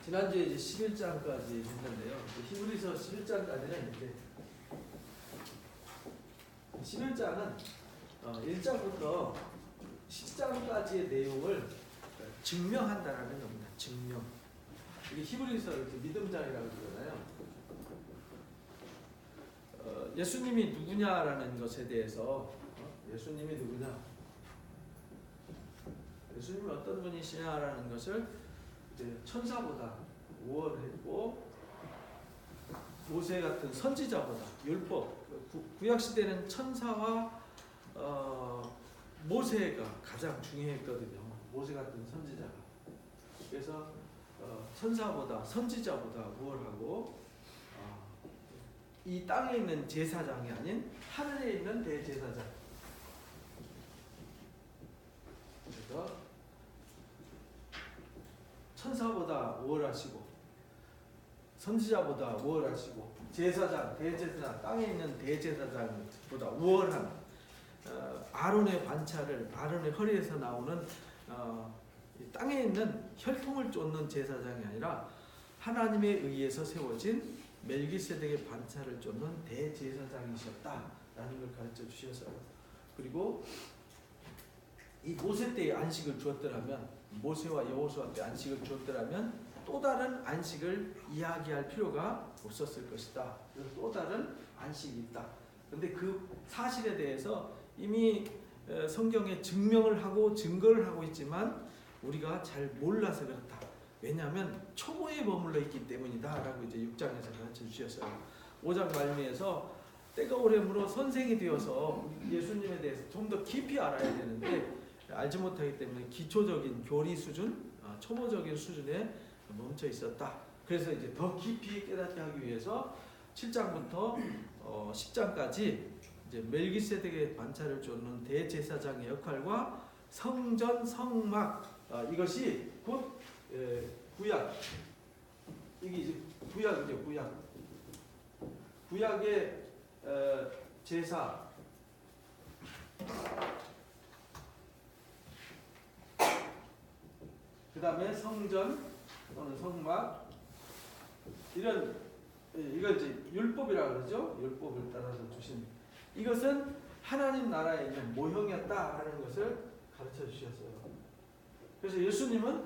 지난주에 이제 11장까지 했는데요. 히브리서 11장까지는 이제 11장은 1장부터 10장까지의 내용을 증명한다라는 겁니다. 증명. 이게 히브리서 이렇게 믿음장이라고 그러잖아요. 예수님이 누구냐라는 것에 대해서 예수님이 누구냐, 예수님이 어떤 분이시냐라는 것을 이제 천사보다 우월했고 모세 같은 선지자보다 율법, 구약 시대는 천사와 모세가 가장 중요했거든요. 모세 같은 선지자가. 그래서 천사보다 선지자보다 우월하고 이 땅에 있는 제사장이 아닌 하늘에 있는 대제사장. 그래서 천사보다 우월하시고 선지자보다 우월하시고 제사장, 대제사장, 땅에 있는 대제사장보다 우월한 아론의 반차를 아론의 허리에서 나오는 땅에 있는 혈통을 쫓는 제사장이 아니라 하나님에 의해서 세워진 멜기세덱의 반차를 쫓는 대제사장이셨다라는 걸 가르쳐 주셨어요. 그리고 이 모세 때의 안식을 주었더라면, 모세와 여호수아 때 안식을 주었더라면 또 다른 안식을 이야기할 필요가 없었을 것이다. 또 다른 안식이 있다. 그런데 그 사실에 대해서 이미 성경에 증명을 하고 증거를 하고 있지만 우리가 잘 몰라서 그렇다. 왜냐하면 초보에 머물러 있기 때문이다 라고 이제 6장에서 가르쳐 주셨어요. 5장 말미에서 때가 오래므로 선생이 되어서 예수님에 대해서 좀 더 깊이 알아야 되는데 알지 못하기 때문에 기초적인 교리 수준, 초보적인 수준에 멈춰 있었다. 그래서 이제 더 깊이 깨닫게 하기 위해서 7장부터 10장까지 이제 멜기세덱의 반차를 쫓는 대제사장의 역할과 성전 성막, 이것이 곧 구약, 이게 이제 구약이죠. 구약의 제사, 그 다음에 성전 또는 성막, 이런, 이걸 이제 율법이라고 그러죠. 율법을 따라서 주신, 이것은 하나님 나라에 있는 모형이었다 하는 것을 가르쳐 주셨어요. 그래서 예수님은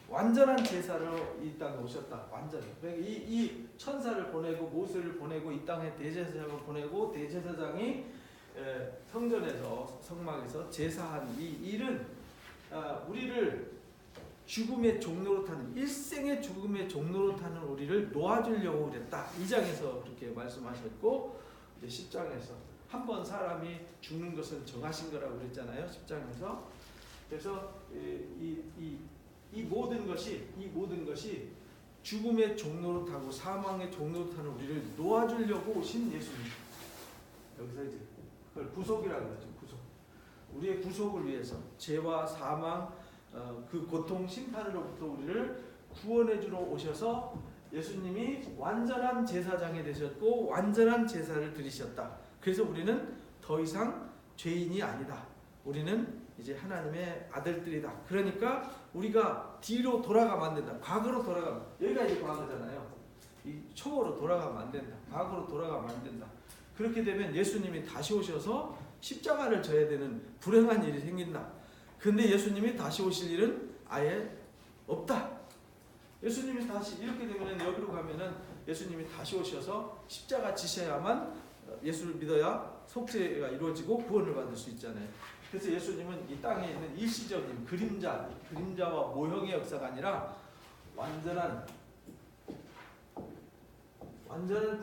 완전한 제사로 이 땅에 오셨다. 완전히. 그러니까 이 천사를 보내고 모세를 보내고 이 땅에 대제사장을 보내고 대제사장이 성전에서 성막에서 제사한 이 일은 우리를 죽음의 종로로 타는, 일생의 죽음의 종로로 타는 우리를 놓아주려고 그랬다. 2장에서 그렇게 말씀하셨고 이제 10장에서 한 번 사람이 죽는 것은 정하신 거라고 그랬잖아요. 10장에서. 그래서 이 모든 것이 죽음의 종로로 타고 사망의 종로로 타는 우리를 놓아주려고 오신 예수님. 여기서 이제 그걸 구속이라고 하죠. 구속. 우리의 구속을 위해서 죄와 사망, 그 고통 심판으로부터 우리를 구원해 주러 오셔서 예수님이 완전한 제사장이 되셨고 완전한 제사를 드리셨다. 그래서 우리는 더 이상 죄인이 아니다. 우리는 이제 하나님의 아들들이다. 그러니까 우리가 뒤로 돌아가면 안 된다. 과거로 돌아가면, 여기가 이제 과거잖아요. 이 초월로 돌아가면 안 된다. 과거로 돌아가면 안 된다. 그렇게 되면 예수님이 다시 오셔서 십자가를 져야 되는 불행한 일이 생긴다. 근데 예수님이 다시 오실 일은 아예 없다. 예수님이 다시 이렇게 되면, 여기로 가면은 예수님이 다시 오셔서 십자가 지셔야만 예수를 믿어야 속죄가 이루어지고 구원을 받을 수 있잖아요. 그래서 예수님은 이 땅에 있는 일시적인 그림자와 모형의 역사가 아니라 완전한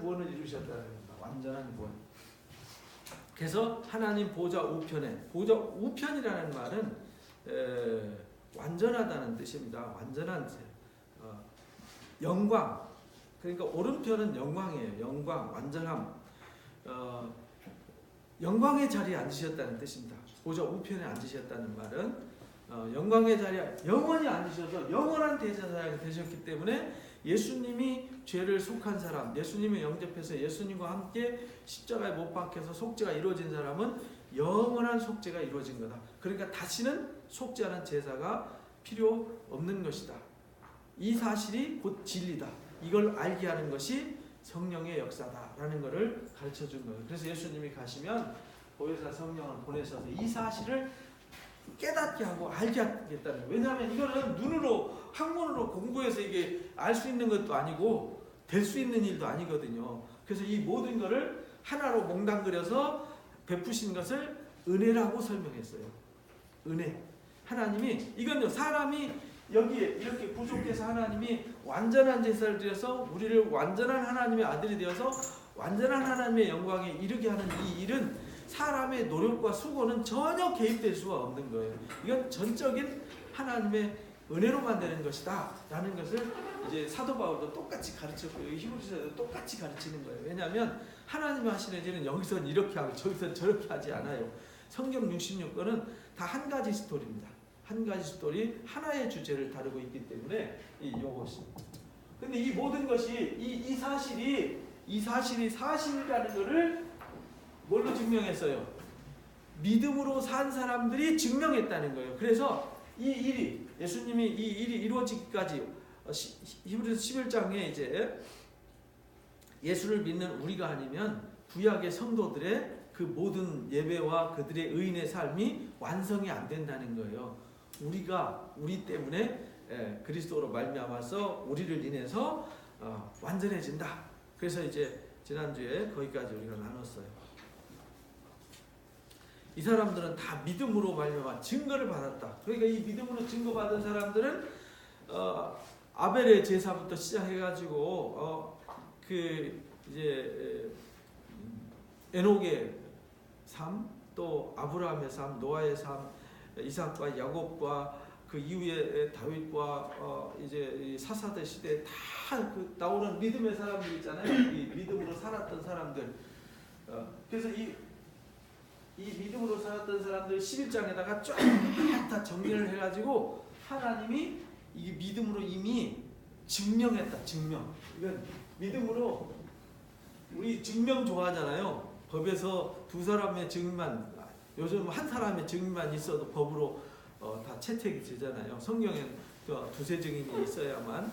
구원을 이루셨다는 겁니다. 완전한 구원. 그래서 하나님 보좌 우편이라는 말은 완전하다는 뜻입니다. 완전한 영광. 그러니까 오른편은 영광이에요. 영광, 완전함. 영광의 자리에 앉으셨다는 뜻입니다. 보좌 우편에 앉으셨다는 말은 영광의 자리에 영원히 앉으셔서 영원한 대제사장이 되셨기 때문에 예수님이 죄를 속한 사람, 예수님을 영접해서 예수님과 함께 십자가에 못 박혀서 속죄가 이루어진 사람은 영원한 속죄가 이루어진 거다. 그러니까 다시는 속죄하는 제사가 필요 없는 것이다. 이 사실이 곧 진리다. 이걸 알게 하는 것이 성령의 역사다라는 것을 가르쳐 준 거예요. 그래서 예수님이 가시면 보혜사 성령을 보내셔서 이 사실을 깨닫게 하고 알게 하겠다는 거예요. 왜냐하면 이거는 눈으로 학문으로 공부해서 이게 알 수 있는 것도 아니고 될 수 있는 일도 아니거든요. 그래서 이 모든 것을 하나로 몽당그려서 베푸신 것을 은혜라고 설명했어요. 은혜. 하나님이 이건요, 사람이 여기에 이렇게 부족해서 하나님이 완전한 제사를 드려서 우리를 완전한 하나님의 아들이 되어서 완전한 하나님의 영광에 이르게 하는 이 일은 사람의 노력과 수고는 전혀 개입될 수가 없는 거예요. 이건 전적인 하나님의 은혜로만 되는 것이다 라는 것을 이제 사도 바울도 똑같이 가르쳤고 히브리서에도 똑같이 가르치는 거예요. 왜냐하면 하나님이 하시는 일은 여기선 이렇게 하고 저기선 저렇게 하지 않아요. 성경 66권은 다 한 가지 스토리입니다. 한 가지 스토리, 하나의 주제를 다루고 있기 때문에 이것이. 근데 이 모든 것이 이 사실이 사실이라는 것을 뭘로 증명했어요? 믿음으로 산 사람들이 증명했다는 거예요. 그래서 이 일이 예수님이 이 일이 이루어지기까지 히브리서 11장에 이제 예수를 믿는 우리가 아니면 구약의 성도들의 그 모든 예배와 그들의 의인의 삶이 완성이 안 된다는 거예요. 우리 때문에 그리스도로 말미암아서 우리를 인해서 완전해진다. 그래서 이제 지난주에 거기까지 우리가 나눴어요. 이 사람들은 다 믿음으로 말미암아 증거를 받았다. 그러니까 이 믿음으로 증거받은 사람들은 아벨의 제사부터 시작해가지고 그 이제 에녹의 삶, 또 아브라함의 삶, 노아의 삶, 이삭과 야곱과 그 이후에 다윗과 이제 사사대 시대에 다 그 나오는 믿음의 사람들 있잖아요. 이 믿음으로 살았던 사람들. 그래서 이 믿음으로 살았던 사람들 11장에다가 쫙 다 정리를 해가지고 하나님이 이 믿음으로 이미 증명했다. 증명. 이건 믿음으로 우리 증명 좋아하잖아요. 법에서 두 사람의 증인만, 요즘 한 사람의 증인만 있어도 법으로 다 채택이 되잖아요. 성경엔 두세 증인이 있어야만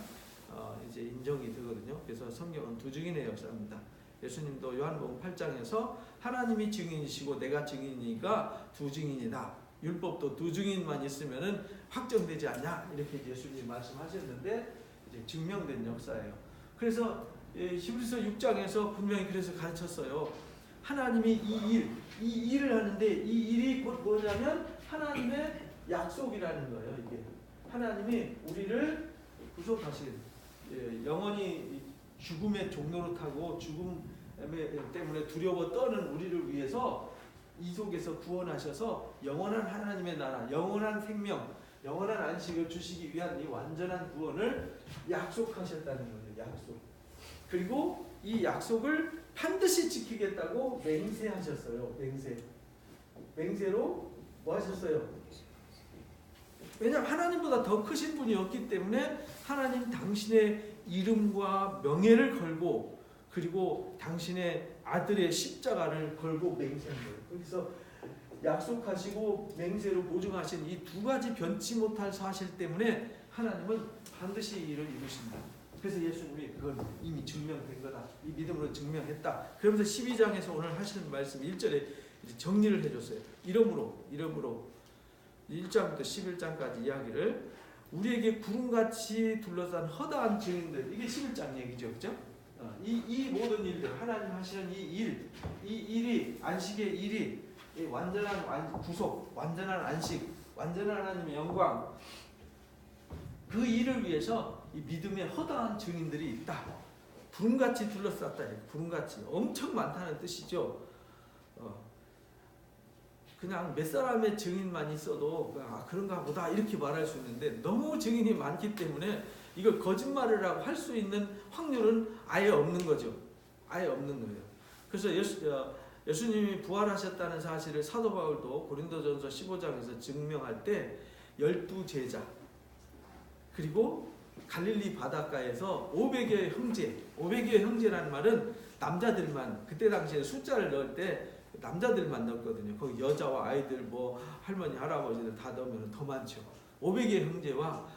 이제 인정이 되거든요. 그래서 성경은 두 증인의 역사입니다. 예수님도 요한복음 8장에서 하나님이 증인이시고 내가 증인이니까 두 증인이다. 율법도 두 증인만 있으면은 확정되지 않냐 이렇게 예수님이 말씀하셨는데 이제 증명된 역사예요. 그래서 히브리서 6장에서 분명히 그래서 가르쳤어요. 하나님이 이 일을 하는데 이 일이 곧 뭐냐면 하나님의 약속이라는 거예요. 이게 하나님이 우리를 구속하신 영원히 죽음의 종로로 타고 죽음 때문에 두려워 떠는 우리를 위해서 이 속에서 구원하셔서 영원한 하나님의 나라, 영원한 생명, 영원한 안식을 주시기 위한 이 완전한 구원을 약속하셨다는 거예요. 약속. 그리고 이 약속을 반드시 지키겠다고 맹세하셨어요. 맹세로 뭐 하셨어요? 왜냐하면 하나님보다 더 크신 분이 없기 때문에 하나님 당신의 이름과 명예를 걸고 그리고 당신의 아들의 십자가를 걸고 맹세한 거예요. 그래서 약속하시고 맹세로 보증하신 이 두 가지 변치 못할 사실 때문에 하나님은 반드시 이를 이루신다. 그래서 예수님이 그건 이미 증명된 거다. 이 믿음으로 증명했다. 그러면서 12장에서 오늘 하시는 말씀 1절에 정리를 해줬어요. 이러므로 1장부터 11장까지 이야기를 우리에게 구름같이 둘러싼 허다한 증인들, 이게 11장 얘기죠. 그죠? 이 모든 일들, 하나님 하시는 이 일이 안식의 일이 완전한 구속, 완전한 안식, 완전한 하나님의 영광, 그 일을 위해서 이 믿음의 허다한 증인들이 있다. 구름같이 둘러쌌다. 구름같이 엄청 많다는 뜻이죠. 그냥 몇 사람의 증인만 있어도 그런가 보다 이렇게 말할 수 있는데 너무 증인이 많기 때문에 이걸 거짓말이라고 할 수 있는 확률은 아예 없는 거죠. 아예 없는 거예요. 그래서 예수님이 부활하셨다는 사실을 사도 바울도 고린도전서 15장에서 증명할 때 12제자 그리고 갈릴리 바닷가에서 500여의 형제, 500여의 형제라는 말은 남자들만, 그때 당시에 숫자를 넣을 때 남자들만 넣었거든요. 거기 여자와 아이들, 뭐 할머니, 할아버지들 다 넣으면 더 많죠. 500의 형제와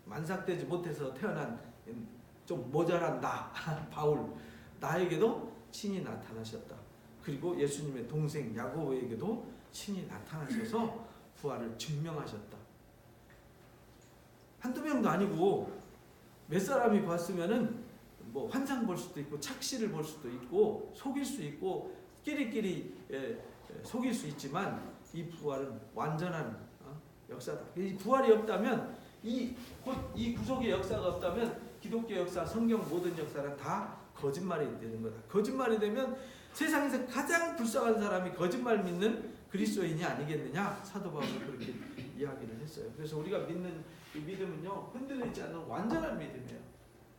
만삭되지 못해서 태어난 좀 모자란 나 바울 나에게도 친히 나타나셨다. 그리고 예수님의 동생 야고보에게도 친히 나타나셔서 부활을 증명하셨다. 한두 명도 아니고 몇 사람이 봤으면은 뭐 환상 볼 수도 있고 착시를 볼 수도 있고 속일 수 있고 끼리끼리 속일 수 있지만 이 부활은 완전한 역사다. 이 부활이 없다면 이 구속의 역사가 없다면 기독교 역사, 성경 모든 역사는 다 거짓말이 되는 거다. 거짓말이 되면 세상에서 가장 불쌍한 사람이 거짓말 믿는 그리스도인이 아니겠느냐? 사도 바울은 그렇게 이야기를 했어요. 그래서 우리가 믿는 이 믿음은요, 흔들리지 않는 완전한 믿음이에요.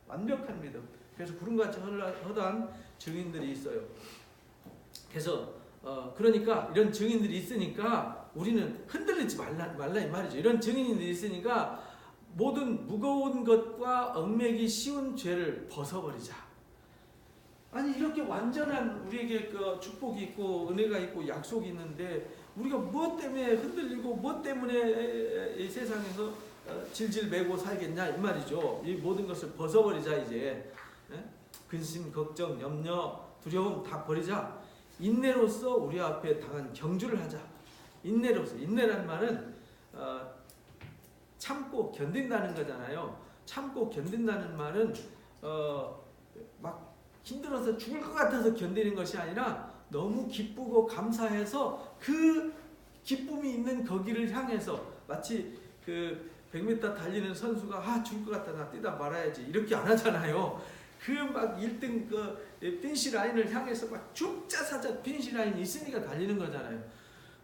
완벽한 믿음. 그래서 구름같이 허다한 증인들이 있어요. 그래서 그러니까 이런 증인들이 있으니까 우리는 흔들리지 말라 이 말이죠. 이런 증인들이 있으니까 모든 무거운 것과 얽매기 쉬운 죄를 벗어버리자. 아니 이렇게 완전한 우리에게 그 축복이 있고 은혜가 있고 약속이 있는데 우리가 무엇 때문에 흔들리고 무엇 때문에 이 세상에서 질질 매고 살겠냐 이 말이죠. 이 모든 것을 벗어버리자 이제. 근심, 걱정, 염려, 두려움 다 버리자. 인내로서 우리 앞에 당한 경주를 하자. 인내로서. 인내란 말은 참고 견딘다는 거잖아요. 참고 견딘다는 말은 막 힘들어서 죽을 것 같아서 견디는 것이 아니라 너무 기쁘고 감사해서 그 기쁨이 있는 거기를 향해서 마치 그 100m 달리는 선수가 죽을 것 같다 나 뛰다 말아야지 이렇게 안 하잖아요. 그 막 1등 그 피니시 라인을 향해서 막 죽자사자 피니시 라인이 있으니까 달리는 거잖아요.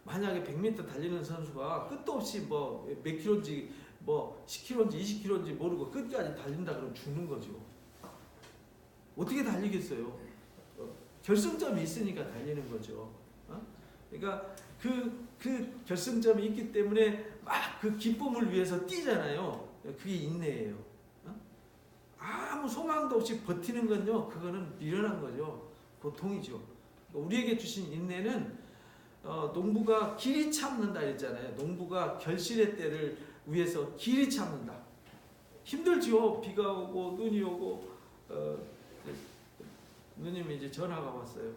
만약에 100m 달리는 선수가 끝도 없이 뭐 몇 킬로인지 뭐 10킬로인지 20킬로인지 모르고 끝까지 달린다 그러면 죽는 거죠. 어떻게 달리겠어요? 결승점이 있으니까 달리는 거죠. 그러니까 그 결승점이 있기 때문에 막 그 기쁨을 위해서 뛰잖아요. 그게 인내예요. 아무 소망도 없이 버티는 건요, 그거는 미련한 거죠. 고통이죠. 우리에게 주신 인내는 농부가 길이 참는다 했잖아요. 농부가 결실의 때를 위해서 길이 참는다. 힘들죠. 비가 오고 눈이 오고 누님이 이제 전화가 왔어요.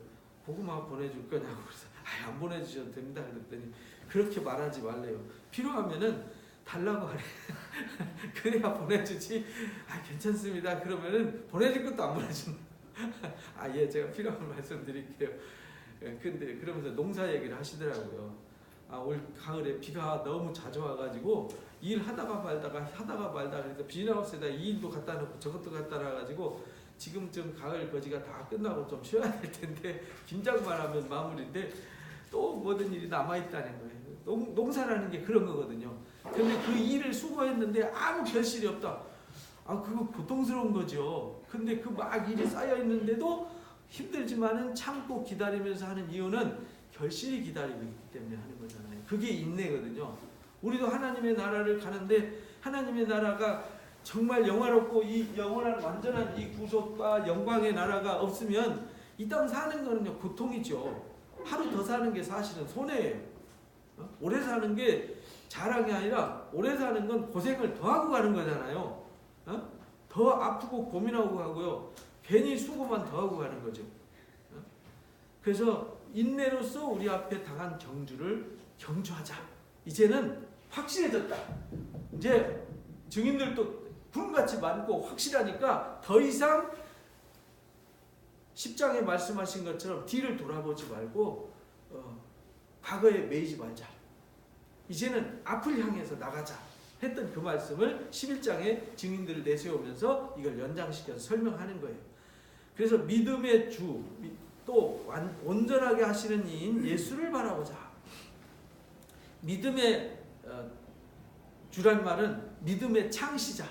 고구마 보내줄 거냐고 그래서 안 보내주셔도 됩니다. 그랬더니 그렇게 말하지 말래요. 필요하면은 달라고 하래. 그래야 보내주지. 괜찮습니다. 그러면은 보내줄 것도 안 보내준다. 예, 제가 필요한 말씀 드릴게요. 근데 그러면서 농사 얘기를 하시더라고요. 올 가을에 비가 너무 자주 와가지고 일 하다가 말다가 그래서 비닐하우스에다 이 일도 갖다 놓고 저것도 갖다 놔가지고 지금쯤 가을 거지가 다 끝나고 좀 쉬어야 될 텐데 김장만 하면 마무리인데 또 모든 일이 남아있다는 거예요. 농사라는 게 그런 거거든요. 근데 그 일을 수고했는데 아무 결실이 없다. 그거 고통스러운 거죠. 근데 그 막 일이 쌓여 있는데도 힘들지만은 참고 기다리면서 하는 이유는 결실이 기다리고 있기 때문에 하는 거잖아요. 그게 인내거든요. 우리도 하나님의 나라를 가는데 하나님의 나라가 정말 영화롭고 이 영원한 완전한 이 구속과 영광의 나라가 없으면 이 땅 사는 거는요 고통이죠. 하루 더 사는 게 사실은 손해예요. 오래 사는 게 자랑이 아니라 오래 사는 건 고생을 더 하고 가는 거잖아요. 더 아프고 고민하고 가고요. 괜히 수고만 더 하고 가는 거죠. 그래서 인내로서 우리 앞에 당한 경주를 경주하자. 이제는 확실해졌다. 이제 증인들도 구름같이 많고 확실하니까 더 이상 10장에 말씀하신 것처럼 뒤를 돌아보지 말고 과거에 매이지 말자. 이제는 앞을 향해서 나가자 했던 그 말씀을 11장에 증인들을 내세우면서 이걸 연장시켜서 설명하는 거예요. 그래서 믿음의 주, 또 온전하게 하시는 이인 예수를 바라보자. 믿음의 주란 말은 믿음의 창시자,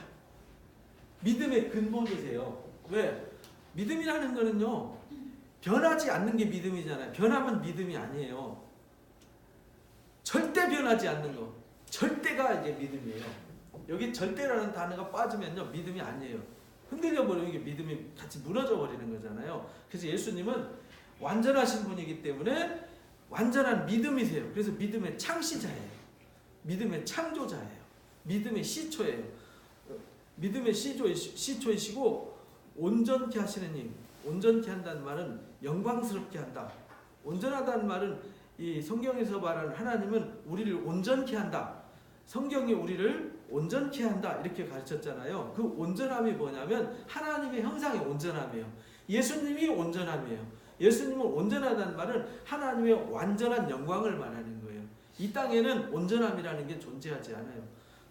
믿음의 근본이세요. 왜? 믿음이라는 거는요 변하지 않는 게 믿음이잖아요. 변하면 믿음이 아니에요. 절대 변하지 않는 거, 절대가 이제 믿음이에요. 여기 절대라는 단어가 빠지면요 믿음이 아니에요. 흔들려 버리는 게 믿음이 같이 무너져 버리는 거잖아요. 그래서 예수님은 완전하신 분이기 때문에 완전한 믿음이세요. 그래서 믿음의 창시자예요. 믿음의 창조자예요. 믿음의 시초예요. 믿음의 시초이시고 온전케 하시는 님. 온전케 한다는 말은 영광스럽게 한다. 온전하다는 말은 이 성경에서 말하는 하나님은 우리를 온전케 한다. 성경이 우리를 온전케 한다 이렇게 가르쳤잖아요. 그 온전함이 뭐냐면 하나님의 형상의 온전함이에요. 예수님이 온전함이에요. 예수님은 온전하다는 말은 하나님의 완전한 영광을 말하는 거예요. 이 땅에는 온전함이라는 게 존재하지 않아요.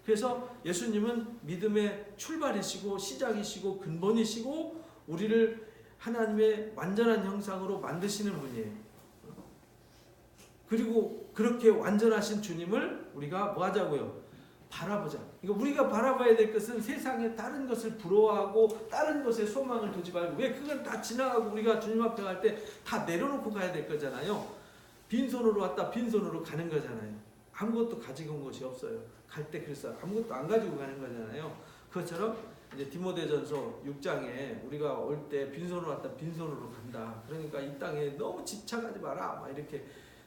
그래서 예수님은 믿음의 출발이시고 시작이시고 근본이시고 우리를 하나님의 완전한 형상으로 만드시는 분이에요. 그리고 그렇게 완전하신 주님을 우리가 뭐 하자고요? 바라보자. 그러니까 우리가 바라봐야 될 것은 세상의 다른 것을 부러워하고 다른 것에 소망을 두지 말고, 왜 그건 다 지나가고 우리가 주님 앞에 갈 때 다 내려놓고 가야 될 거잖아요. 빈손으로 왔다 빈손으로 가는 거잖아요. 아무것도 가지고 온 것이 없어요. 갈 때 그랬어요. 아무것도 안 가지고 가는 거잖아요. 그것처럼 이제 디모데전서 6장에 우리가 올 때 빈손으로 왔다 빈손으로 간다. 그러니까 이 땅에 너무 집착하지 마라. 막 이렇게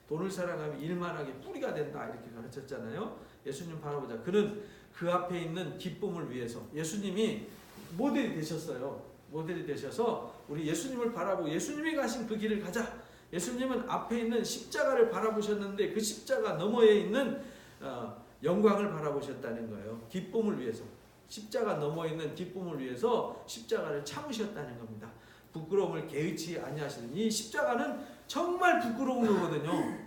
돈을 사랑하면 일만하게 뿌리가 된다. 이렇게 가르쳤잖아요. 예수님 바라보자. 그는 그 앞에 있는 기쁨을 위해서 예수님이 모델이 되셨어요. 모델이 되셔서 우리 예수님을 바라보고 예수님이 가신 그 길을 가자. 예수님은 앞에 있는 십자가를 바라보셨는데 그 십자가 너머에 있는 영광을 바라보셨다는 거예요. 기쁨을 위해서. 십자가 넘어 있는 기쁨을 위해서 십자가를 참으셨다는 겁니다. 부끄러움을 개의치 아니하시는 이 십자가는 정말 부끄러운 거거든요.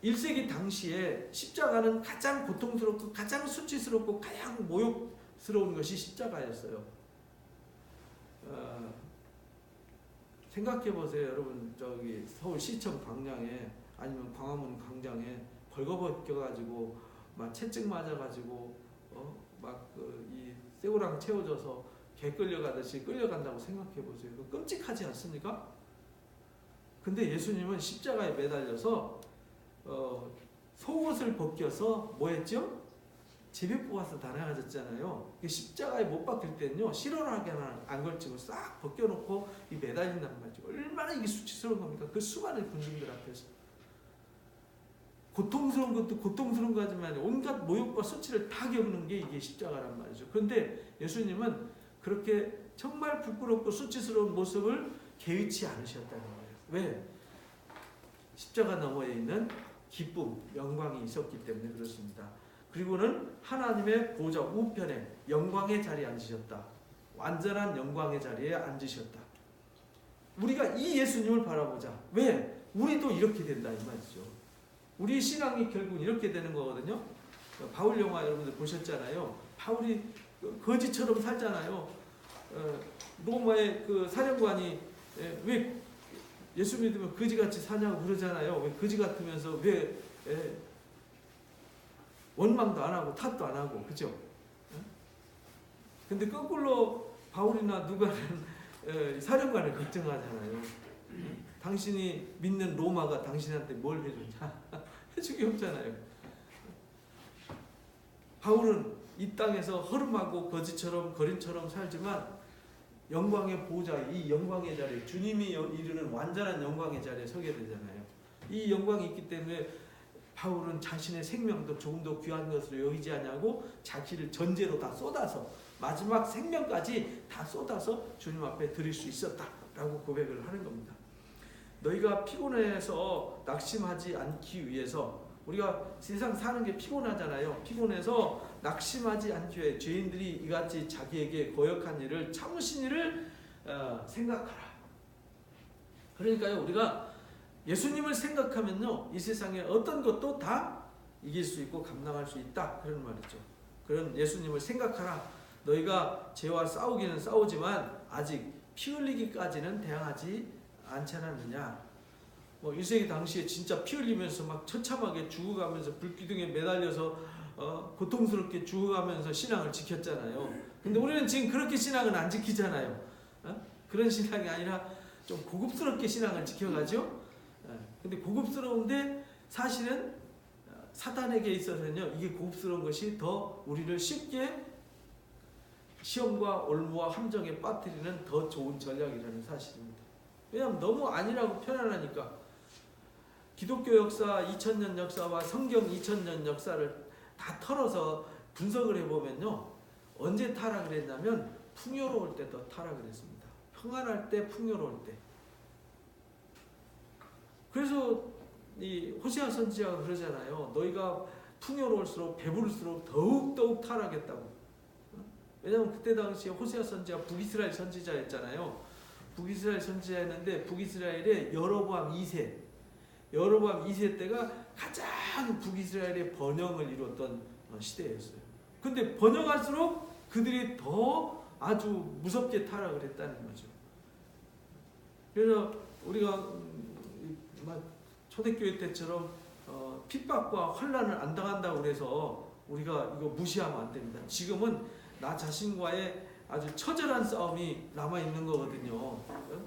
1세기 당시에 십자가는 가장 고통스럽고 가장 수치스럽고 가장 모욕스러운 것이 십자가였어요. 생각해 보세요, 여러분. 저기 서울시청 광장에 아니면 광화문 광장에 벌거벗겨가지고 막 채찍 맞아가지고 막 이 쇠고랑 채워져서 개 끌려가듯이 끌려간다고 생각해 보세요. 끔찍하지 않습니까? 근데 예수님은 십자가에 매달려서 속옷을 벗겨서 뭐 했죠? 제비 뽑아서 달아가졌잖아요. 십자가에 못 박힐 때는요, 실어나게 안 걸치고 싹 벗겨놓고 이 매달린단 말이죠. 얼마나 이게 수치스러운 겁니까? 그 수많은 군중들 앞에서. 고통스러운 것도 고통스러운 거지만 온갖 모욕과 수치를 다 겪는 게 이게 십자가란 말이죠. 그런데 예수님은 그렇게 정말 부끄럽고 수치스러운 모습을 개의치 않으셨다는 거예요. 왜? 십자가 너머에 있는 기쁨, 영광이 있었기 때문에 그렇습니다. 그리고는 하나님의 보좌 우편에 영광의 자리에 앉으셨다. 완전한 영광의 자리에 앉으셨다. 우리가 이 예수님을 바라보자. 왜? 우리도 이렇게 된다 이 말이죠. 우리 신앙이 결국 이렇게 되는 거거든요. 바울 영화 여러분들 보셨잖아요. 바울이 거지처럼 살잖아요. 로마의 그 사령관이 왜 예수 믿으면 거지같이 사냐고 그러잖아요. 왜 거지 같으면서 왜 원망도 안 하고 탓도 안 하고, 그죠? 근데 거꾸로 바울이나 누가는 사령관을 걱정하잖아요. 당신이 믿는 로마가 당신한테 뭘 해줬냐? 해주기 없잖아요. 바울은 이 땅에서 허름하고 거지처럼 거린처럼 살지만 영광의 보좌, 이 영광의 자리에 주님이 이르는 완전한 영광의 자리에 서게 되잖아요. 이 영광이 있기 때문에 바울은 자신의 생명도 조금 더 귀한 것으로 여기지 않냐고 자기를 전제로 다 쏟아서 마지막 생명까지 다 쏟아서 주님 앞에 드릴 수 있었다라고 고백을 하는 겁니다. 너희가 피곤해서 낙심하지 않기 위해서, 우리가 세상 사는 게 피곤하잖아요. 피곤해서 낙심하지 않기 위해 죄인들이 이같이 자기에게 거역한 일을 참으신 일을 생각하라. 그러니까요, 우리가 예수님을 생각하면요, 이 세상에 어떤 것도 다 이길 수 있고 감당할 수 있다, 그런 말이죠. 그런 예수님을 생각하라. 너희가 죄와 싸우기는 싸우지만 아직 피 흘리기까지는 대항하지 않지 않았느냐. 1세기 당시에 진짜 피 흘리면서 막 처참하게 죽어가면서 불기둥에 매달려서 고통스럽게 죽어가면서 신앙을 지켰잖아요. 근데 우리는 지금 그렇게 신앙은 안 지키잖아요. 그런 신앙이 아니라 좀 고급스럽게 신앙을 지켜가죠. 근데 고급스러운데 사실은 사탄에게 있어서는요, 이게 고급스러운 것이 더 우리를 쉽게 시험과 올무와 함정에 빠뜨리는 더 좋은 전략이라는 사실입니다. 왜냐하면 너무 아니라고 편안하니까. 기독교 역사 2000년 역사와 성경 2000년 역사를 다 털어서 분석을 해보면요, 언제 타락을 했냐면 풍요로울 때 더 타락을 했습니다. 평안할 때, 풍요로울 때. 그래서 이 호세아 선지자가 그러잖아요. 너희가 풍요로울수록 배부를수록 더욱 타락했다고. 왜냐하면 그때 당시에 호세아 선지자가 북이스라엘 선지자였잖아요. 북이스라엘 선지자였는데 북이스라엘의 여로보암 2세 때가 가장 북이스라엘의 번영을 이뤘던 시대였어요. 근데 번영할수록 그들이 더 아주 무섭게 타락을 했다는 거죠. 그래서 우리가 초대교회 때처럼 핍박과 환난을 안 당한다고 그래서 우리가 이거 무시하면 안 됩니다. 지금은 나 자신과의 아주 처절한 싸움이 남아있는 거거든요.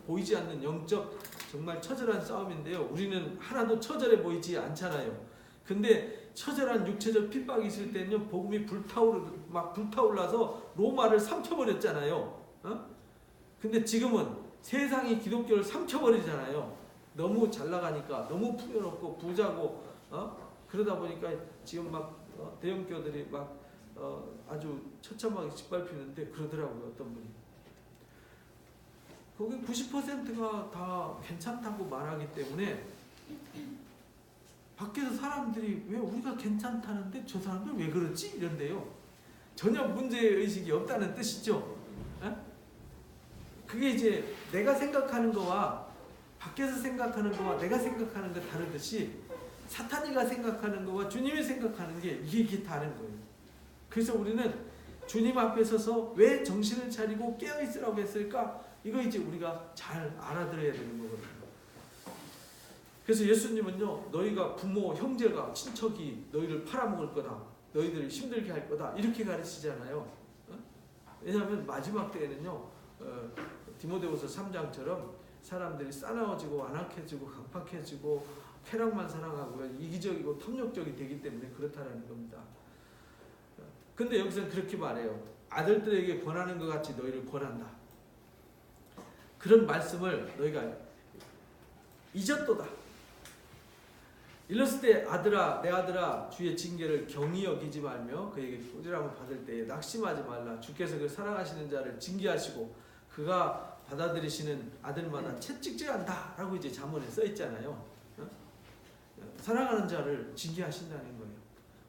보이지 않는 영적 정말 처절한 싸움인데요. 우리는 하나도 처절해 보이지 않잖아요. 근데 처절한 육체적 핍박이 있을 때는요, 복음이 불타올라서 로마를 삼켜버렸잖아요. 근데 지금은 세상이 기독교를 삼켜버리잖아요. 너무 잘 나가니까, 너무 풍요롭고 부자고, 그러다 보니까 지금 대형교들이 아주 처참하게 짓밟히는데 그러더라고요, 어떤 분이. 거기 90%가 다 괜찮다고 말하기 때문에 밖에서 사람들이 왜 우리가 괜찮다는데 저 사람들 왜 그러지? 이런데요. 전혀 문제의식이 없다는 뜻이죠. 그게 이제 내가 생각하는 거와 밖에서 생각하는 거와 내가 생각하는 거 다르듯이 사탄이가 생각하는 거와 주님이 생각하는 게 이게 다른 거예요. 그래서 우리는 주님 앞에 서서 왜 정신을 차리고 깨어있으라고 했을까? 이거 이제 우리가 잘 알아들어야 되는 거거든요. 그래서 예수님은요, 너희가 부모, 형제가, 친척이 너희를 팔아먹을 거다. 너희들을 힘들게 할 거다. 이렇게 가르치잖아요. 왜냐하면 마지막 때에는요, 디모데후서 3장처럼 사람들이 싸나워지고 완악해지고 강팍해지고 쾌락만 사랑하고요, 이기적이고 탐욕적이 되기 때문에 그렇다라는 겁니다. 근데 여기서는 그렇게 말해요. 아들들에게 권하는 것 같이 너희를 권한다. 그런 말씀을 너희가 잊었도다. 일렀을 때 아들아, 내 아들아, 주의 징계를 경히 여기지 말며 그에게 꾸지람을 받을 때에 낙심하지 말라. 주께서 그 사랑하시는 자를 징계하시고 그가 받아들이시는 아들마다 채찍질 한다 라고 이제 잠언에 써 있잖아요. 사랑하는 자를 징계하신다는 거예요.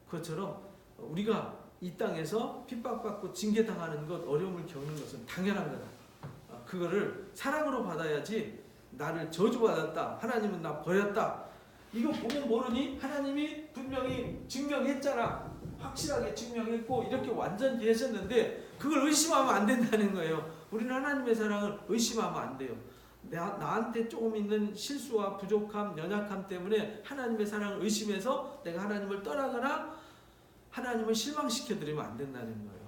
그것처럼 우리가 이 땅에서 핍박받고 징계당하는 것, 어려움을 겪는 것은 당연한 거다. 그거를 사랑으로 받아야지. 나를 저주받았다, 하나님은 나 버렸다, 이거 보면 모르니? 하나님이 분명히 증명했잖아. 확실하게 증명했고 이렇게 완전히 하셨는데 그걸 의심하면 안 된다는 거예요. 우리는 하나님의 사랑을 의심하면 안 돼요. 나한테 조금 있는 실수와 부족함, 연약함 때문에 하나님의 사랑을 의심해서 내가 하나님을 떠나거나 하나님을 실망시켜드리면 안 된다는 거예요.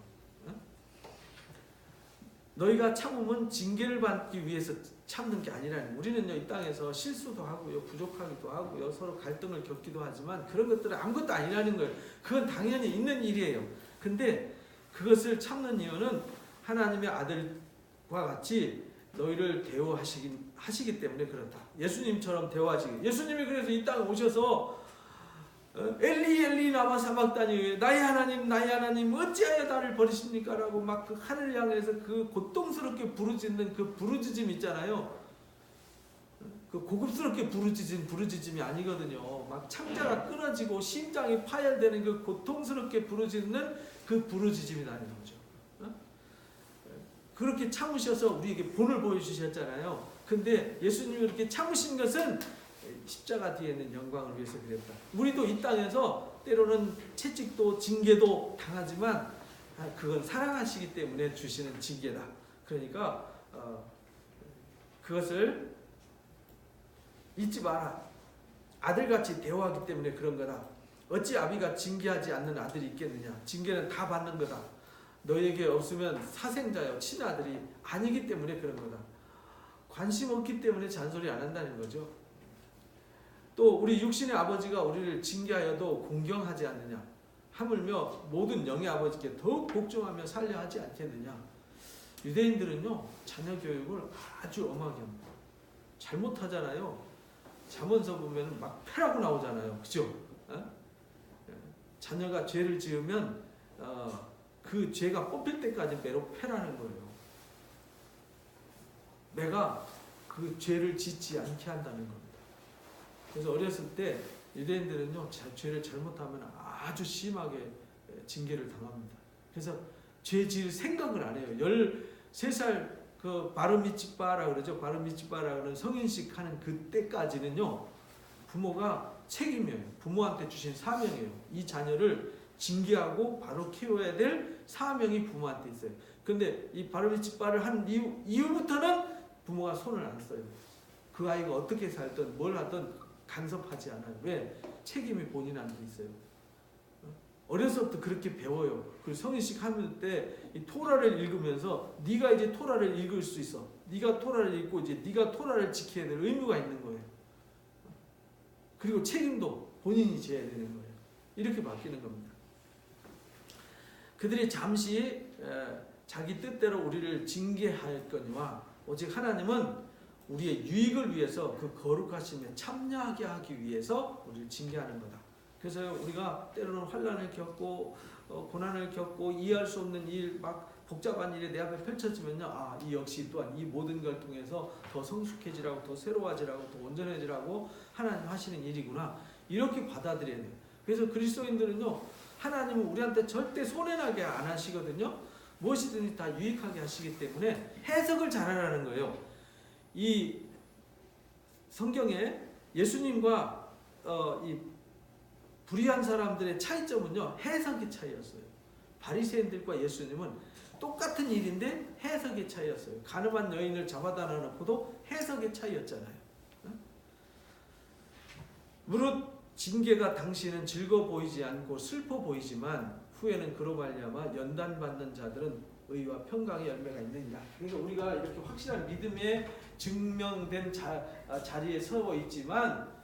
너희가 참음은 징계를 받기 위해서 참는 게 아니라는 거예요. 우리는요, 이 땅에서 실수도 하고요, 부족하기도 하고요, 서로 갈등을 겪기도 하지만 그런 것들은 아무것도 아니라는 거예요. 그건 당연히 있는 일이에요. 근데 그것을 참는 이유는 하나님의 아들과 같이 너희를 대우하시기 때문에 그렇다. 예수님처럼 대우하시기. 예수님이 그래서 이 땅에 오셔서 엘리 엘리 라마 사박다니, 나의 하나님 어찌하여 나를 버리십니까? 라고 막 그 하늘 향해서 그 고통스럽게 부르짖는 그 부르짖음 있잖아요. 그 고급스럽게 부르짖은 부르짖음이 아니거든요. 막 창자가 끊어지고 심장이 파열되는 그 고통스럽게 부르짖는 그 부르짖음이라는 거죠. 그렇게 참으셔서 우리에게 본을 보여주셨잖아요. 근데 예수님이 그렇게 참으신 것은 십자가 뒤에 있는 영광을 위해서 그랬다. 우리도 이 땅에서 때로는 채찍도 징계도 당하지만 그건 사랑하시기 때문에 주시는 징계다. 그러니까 그것을 잊지 마라. 아들같이 대우하기 때문에 그런 거다. 어찌 아비가 징계하지 않는 아들이 있겠느냐. 징계는 다 받는 거다. 너에게 없으면 사생자요 친아들이 아니기 때문에 그런 거다. 관심 없기 때문에 잔소리 안 한다는 거죠. 또 우리 육신의 아버지가 우리를 징계하여도 공경하지 않느냐. 하물며 모든 영의 아버지께 더욱 복종하며 살려 하지 않겠느냐. 유대인들은요, 자녀 교육을 아주 엄하게 합니다. 잘못하잖아요. 잠언서 보면 막 패라고 나오잖아요. 그죠? 자녀가 죄를 지으면 그 죄가 뽑힐 때까지 매로 패라는 거예요. 내가 그 죄를 짓지 않게 한다는 겁니다. 그래서 어렸을 때 유대인들은요, 죄를 잘못하면 아주 심하게 징계를 당합니다. 그래서 죄 지을 생각을 안 해요. 13살 그 바르미츠바라 그러죠. 바르미츠바라는 성인식 하는 그때까지는요, 부모가 책임이에요. 부모한테 주신 사명이에요. 이 자녀를 징계하고 바로 키워야 될 사명이 부모한테 있어요. 근데 이 바르미츠바를 한 이후부터는 부모가 손을 안 써요. 그 아이가 어떻게 살든 뭘 하든 간섭하지 않아요. 왜? 책임이 본인한테 있어요. 어려서부터 그렇게 배워요. 그 성인식 하는 때 이 토라를 읽으면서 네가 이제 토라를 읽을 수 있어. 네가 토라를 읽고 이제 네가 토라를 지켜야 될 의무가 있는 거예요. 그리고 책임도 본인이 져야 되는 거예요. 이렇게 바뀌는 겁니다. 그들이 잠시 자기 뜻대로 우리를 징계할 거니와 오직 하나님은 우리의 유익을 위해서 그 거룩하심에 참여하게 하기 위해서 우리를 징계하는 거다. 그래서 우리가 때로는 환난을 겪고 고난을 겪고 이해할 수 없는 일, 막 복잡한 일이 내 앞에 펼쳐지면요, 이 역시 또한 이 모든 걸 통해서 더 성숙해지라고, 더 새로워지라고, 더 온전해지라고 하나님 하시는 일이구나, 이렇게 받아들여야 돼요. 그래서 그리스도인들은요, 하나님은 우리한테 절대 손해나게 안 하시거든요. 무엇이든지 다 유익하게 하시기 때문에 해석을 잘하라는 거예요. 이 성경에 예수님과 이 불의한 사람들의 차이점은요, 해석의 차이였어요. 바리새인들과 예수님은 똑같은 일인데 해석의 차이였어요. 가늠한 여인을 잡아다 놓고도 해석의 차이였잖아요. 무릇 징계가 당시에는 즐거워 보이지 않고 슬퍼 보이지만 후에는 그로 말미암아 연단받는 자들은 의와 평강의 열매가 있느니라. 그러니까 우리가 이렇게 확실한 믿음에 증명된 자리에 서고 있지만,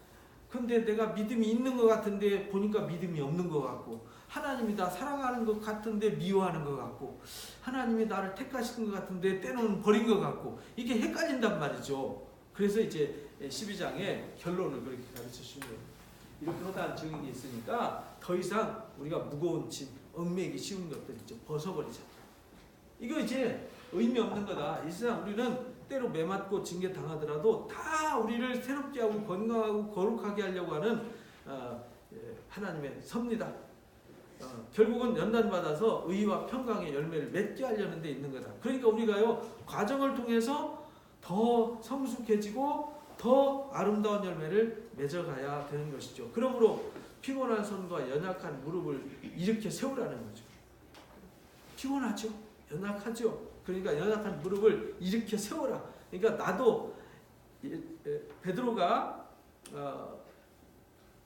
근데 내가 믿음이 있는 것 같은데 보니까 믿음이 없는 것 같고, 하나님이 나 사랑하는 것 같은데 미워하는 것 같고, 하나님이 나를 택하신 것 같은데 때로는 버린 것 같고, 이게 헷갈린단 말이죠. 그래서 이제 12장에 결론을 그렇게 가르쳐 주는 거예요. 이렇게 허다한 증인이 있으니까 더 이상 우리가 무거운 짐, 얽매기 쉬운 것들 이제 벗어버리자. 이거 이제 의미 없는 거다. 이 세상 우리는 때로 매맞고 징계 당하더라도 다 우리를 새롭게 하고 건강하고 거룩하게 하려고 하는 하나님의 섭니다. 결국은 연단받아서 의와 평강의 열매를 맺게 하려는 데 있는 거다. 그러니까 우리가요, 과정을 통해서 더 성숙해지고 더 아름다운 열매를 맺어가야 되는 것이죠. 그러므로 피곤한 손과 연약한 무릎을 일으켜 세우라는 거죠. 피곤하죠? 연약하죠? 그러니까 연약한 무릎을 일으켜 세워라. 그러니까 나도 베드로가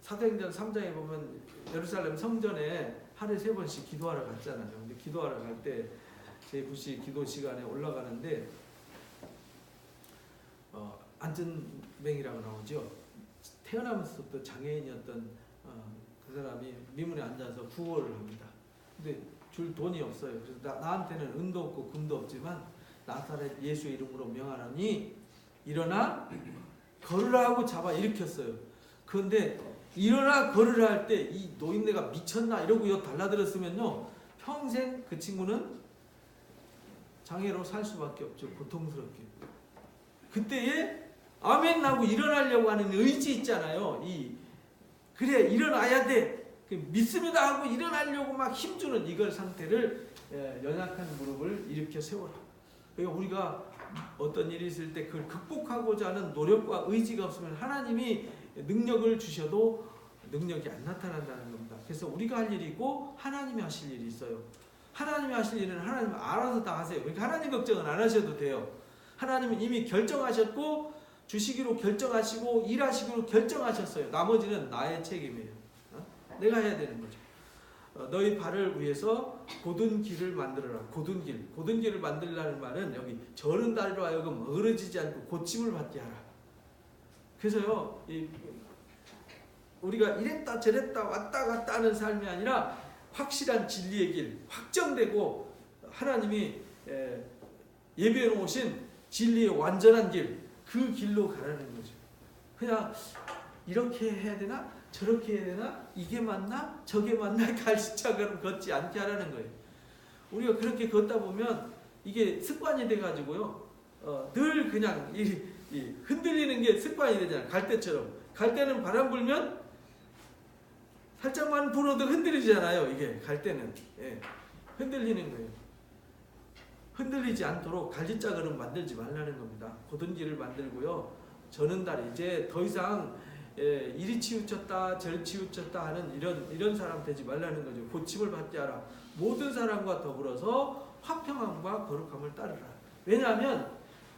사도행전 3장에 보면 예루살렘 성전에 하루에 3번씩 기도하러 갔잖아요. 근데 기도하러 갈 때 제9시 기도 시간에 올라가는데 안전뱅이라고 나오죠. 태어나면서부터 장애인이었던 그 사람이 미문에 앉아서 구호를 합니다. 근데 줄 돈이 없어요. 그래서 나한테는 은도 없고 금도 없지만 나사렛 예수의 이름으로 명하노니 일어나 걸으라 하고 잡아 일으켰어요. 그런데 일어나 걸으라 할 때 이 노인네가 미쳤나 이러고 달라들었으면요, 평생 그 친구는 장애로 살 수밖에 없죠. 고통스럽게. 그때에 아멘 하고 일어나려고 하는 의지 있잖아요. 그래 일어나야 돼, 믿습니다 하고 일어나려고 막 힘주는 이걸 상태를, 연약한 무릎을 일으켜 세워라. 그러니까 우리가 어떤 일이 있을 때 그걸 극복하고자 하는 노력과 의지가 없으면 하나님이 능력을 주셔도 능력이 안 나타난다는 겁니다. 그래서 우리가 할 일이 있고 하나님이 하실 일이 있어요. 하나님이 하실 일은 하나님 알아서 다 하세요. 그러니까 하나님 걱정은 안 하셔도 돼요. 하나님은 이미 결정하셨고 주시기로 결정하시고 일하시기로 결정하셨어요. 나머지는 나의 책임이에요. 내가 해야 되는 거죠. 너희 발을 위해서 곧은 길을 만들어라. 곧은 길을 만들라는 말은 여기 저른 다리로 하여금 어그러지지 않고 고침을 받게 하라. 그래서요, 우리가 이랬다 저랬다 왔다 갔다 하는 삶이 아니라 확실한 진리의 길, 확정되고 하나님이 예비해 놓으신 진리의 완전한 길, 그 길로 가라는 거죠. 그냥 이렇게 해야 되나 저렇게 해야 되나 이게 맞나 저게 맞나 갈시차처럼 걷지 않게 하라는 거예요. 우리가 그렇게 걷다 보면 이게 습관이 돼가지고요. 늘 그냥 이 흔들리는 게 습관이 되잖아요. 갈대처럼. 갈대는 바람 불면 살짝만 불어도 흔들리잖아요. 이게 갈대는 흔들리는 거예요. 흔들리지 않도록 갈지자그름 만들지 말라는 겁니다. 고든지를 만들고요. 저는 달 이제 더 이상 이리 치우쳤다 저리 치우쳤다 하는 이런 사람 되지 말라는 거죠. 고침을 받게 하라. 모든 사람과 더불어서 화평함과 거룩함을 따르라. 왜냐하면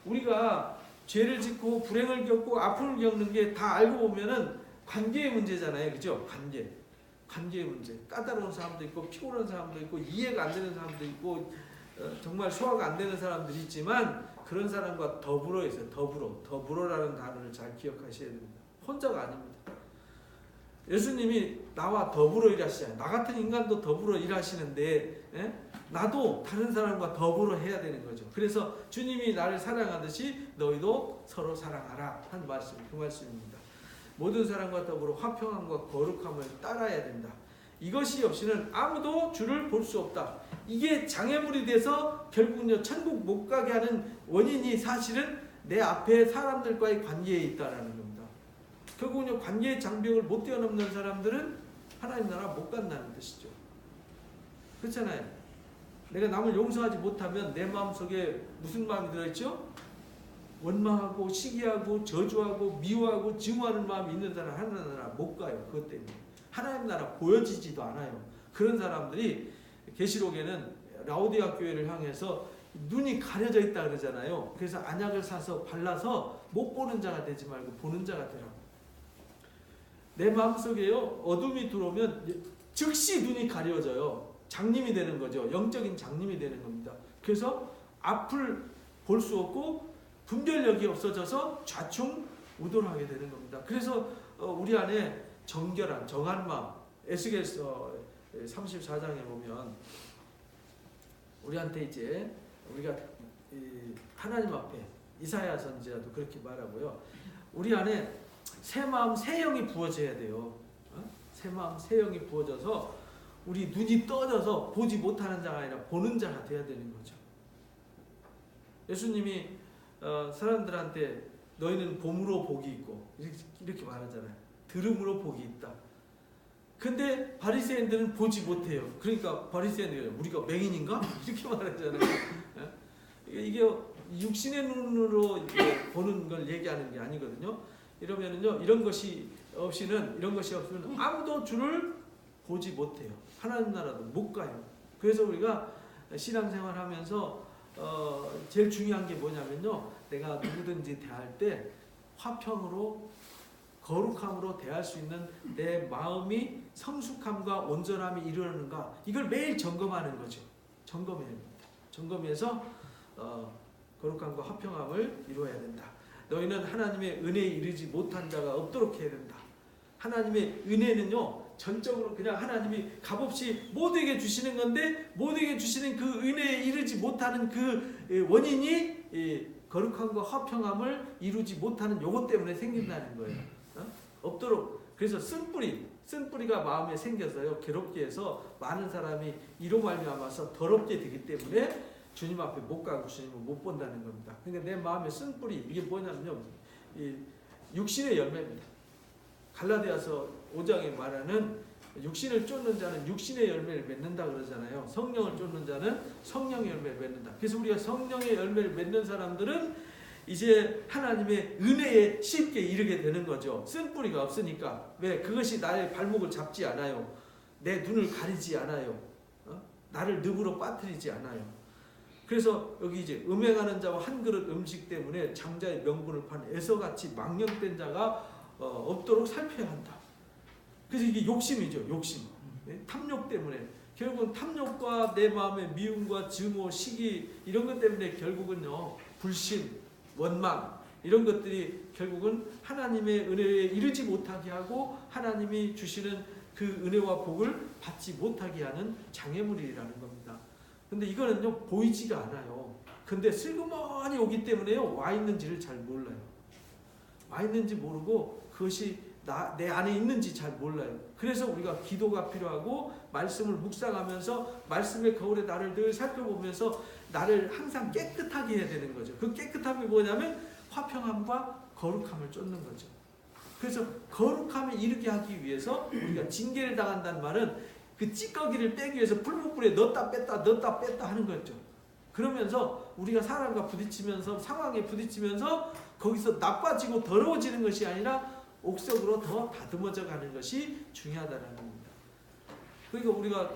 우리가 죄를 짓고 불행을 겪고 아픔을 겪는 게 다 알고 보면은 관계의 문제잖아요. 그죠? 관계의 문제. 까다로운 사람도 있고 피곤한 사람도 있고 이해가 안 되는 사람도 있고 정말 소화가 안 되는 사람들이 있지만 그런 사람과 더불어 있어요. 더불어라는 단어를 잘 기억하셔야 됩니다. 혼자가 아닙니다. 예수님이 나와 더불어 일하시잖아요. 나 같은 인간도 더불어 일하시는데 나도 다른 사람과 더불어 해야 되는 거죠. 그래서 주님이 나를 사랑하듯이 너희도 서로 사랑하라 한 말씀, 그 말씀입니다. 모든 사람과 더불어 화평함과 거룩함을 따라야 된다. 이것이 없이는 아무도 주를 볼 수 없다. 이게 장애물이 돼서 결국은 천국 못 가게 하는 원인이 사실은 내 앞에 사람들과의 관계에 있다라는 겁니다. 결국은 관계의 장벽을 못 뛰어넘는 사람들은 하나님 나라 못 간다는 뜻이죠. 그렇잖아요. 내가 남을 용서하지 못하면 내 마음속에 무슨 마음이 들어있죠? 원망하고 시기하고 저주하고 미워하고 증오하는 마음이 있는 사람 하나님 나라 못 가요. 그것 때문에. 하나님 나라 보여지지도 않아요. 그런 사람들이 계시록에는 라오디아 교회를 향해서 눈이 가려져 있다 그러잖아요. 그래서 안약을 사서 발라서 못 보는 자가 되지 말고 보는 자가 되라고. 내 마음속에요. 어둠이 들어오면 즉시 눈이 가려져요. 장님이 되는 거죠. 영적인 장님이 되는 겁니다. 그래서 앞을 볼 수 없고 분별력이 없어져서 좌충우돌하게 되는 겁니다. 그래서 우리 안에 정결한 정한 마음, 에스겔서 34장에 보면 우리한테 이제 우리가 하나님 앞에 이사야 선지자도 그렇게 말하고요. 우리 안에 새 마음 새 영이 부어져야 돼요. 새 마음 새 영이 부어져서 우리 눈이 떠져서 보지 못하는 자가 아니라 보는 자가 돼야 되는 거죠. 예수님이 사람들한테 너희는 봄으로 복이 있고 이렇게 말하잖아요. 들음으로 복이 있다. 근데 바리새인들은 보지 못해요. 그러니까 바리새인들이 우리가 맹인인가? 이렇게 말하잖아요. 이게 육신의 눈으로 보는 걸 얘기하는 게 아니거든요. 이러면은요, 이런 것이 없이는 아무도 주를 보지 못해요. 하나님 나라도 못 가요. 그래서 우리가 신앙생활하면서 제일 중요한 게 뭐냐면요, 내가 누구든지 대할 때 화평으로 거룩함으로 대할 수 있는 내 마음이 성숙함과 온전함이 이루어지는가, 이걸 매일 점검하는 거죠. 점검해야 됩니다. 점검해서 거룩함과 화평함을 이루어야 된다. 너희는 하나님의 은혜에 이르지 못한 자가 없도록 해야 된다. 하나님의 은혜는요, 전적으로 그냥 하나님이 값없이 모두에게 주시는 건데, 모두에게 주시는 그 은혜에 이르지 못하는 그 원인이 거룩함과 화평함을 이루지 못하는 요것 때문에 생긴다는 거예요. 없도록. 그래서 쓴뿌리가 마음에 생겨서요, 괴롭게 해서 많은 사람이 이로 말미암아서 더럽게 되기 때문에 주님 앞에 못 가고 주님을 못 본다는 겁니다. 그러니까 내 마음에 쓴뿌리, 이게 뭐냐면요, 이 육신의 열매입니다. 갈라디아서 5장에 말하는 육신을 쫓는 자는 육신의 열매를 맺는다 그러잖아요. 성령을 쫓는 자는 성령의 열매를 맺는다. 그래서 우리가 성령의 열매를 맺는 사람들은 이제 하나님의 은혜에 쉽게 이르게 되는 거죠. 쓴뿌리가 없으니까. 왜? 그것이 나의 발목을 잡지 않아요. 내 눈을 가리지 않아요. 나를 늪으로 빠뜨리지 않아요. 그래서 여기 이제 음행하는 자와 한 그릇 음식 때문에 장자의 명분을 파는 에서같이 망령된 자가 없도록 살펴야 한다. 그래서 이게 욕심이죠. 욕심. 탐욕 때문에. 결국은 탐욕과 내 마음의 미움과 증오, 시기 이런 것 때문에 결국은요, 불신, 원망 이런 것들이 결국은 하나님의 은혜에 이르지 못하게 하고 하나님이 주시는 그 은혜와 복을 받지 못하게 하는 장애물이라는 겁니다. 근데 이거는요, 보이지가 않아요. 근데 슬그머니 오기 때문에요, 와 있는지를 잘 몰라요. 와 있는지 모르고 그것이 내 안에 있는지 잘 몰라요. 그래서 우리가 기도가 필요하고 말씀을 묵상하면서 말씀의 거울에 나를 늘 살펴보면서 나를 항상 깨끗하게 해야 되는 거죠. 그 깨끗함이 뭐냐면 화평함과 거룩함을 쫓는 거죠. 그래서 거룩함에 이르게 하기 위해서 우리가 징계를 당한다는 말은 그 찌꺼기를 빼기 위해서 풀무불에 넣었다 뺐다 하는 거죠. 그러면서 우리가 사람과 부딪히면서 상황에 부딪히면서 거기서 나빠지고 더러워지는 것이 아니라 옥석으로 더 다듬어져 가는 것이 중요하다는 겁니다. 그러니까 우리가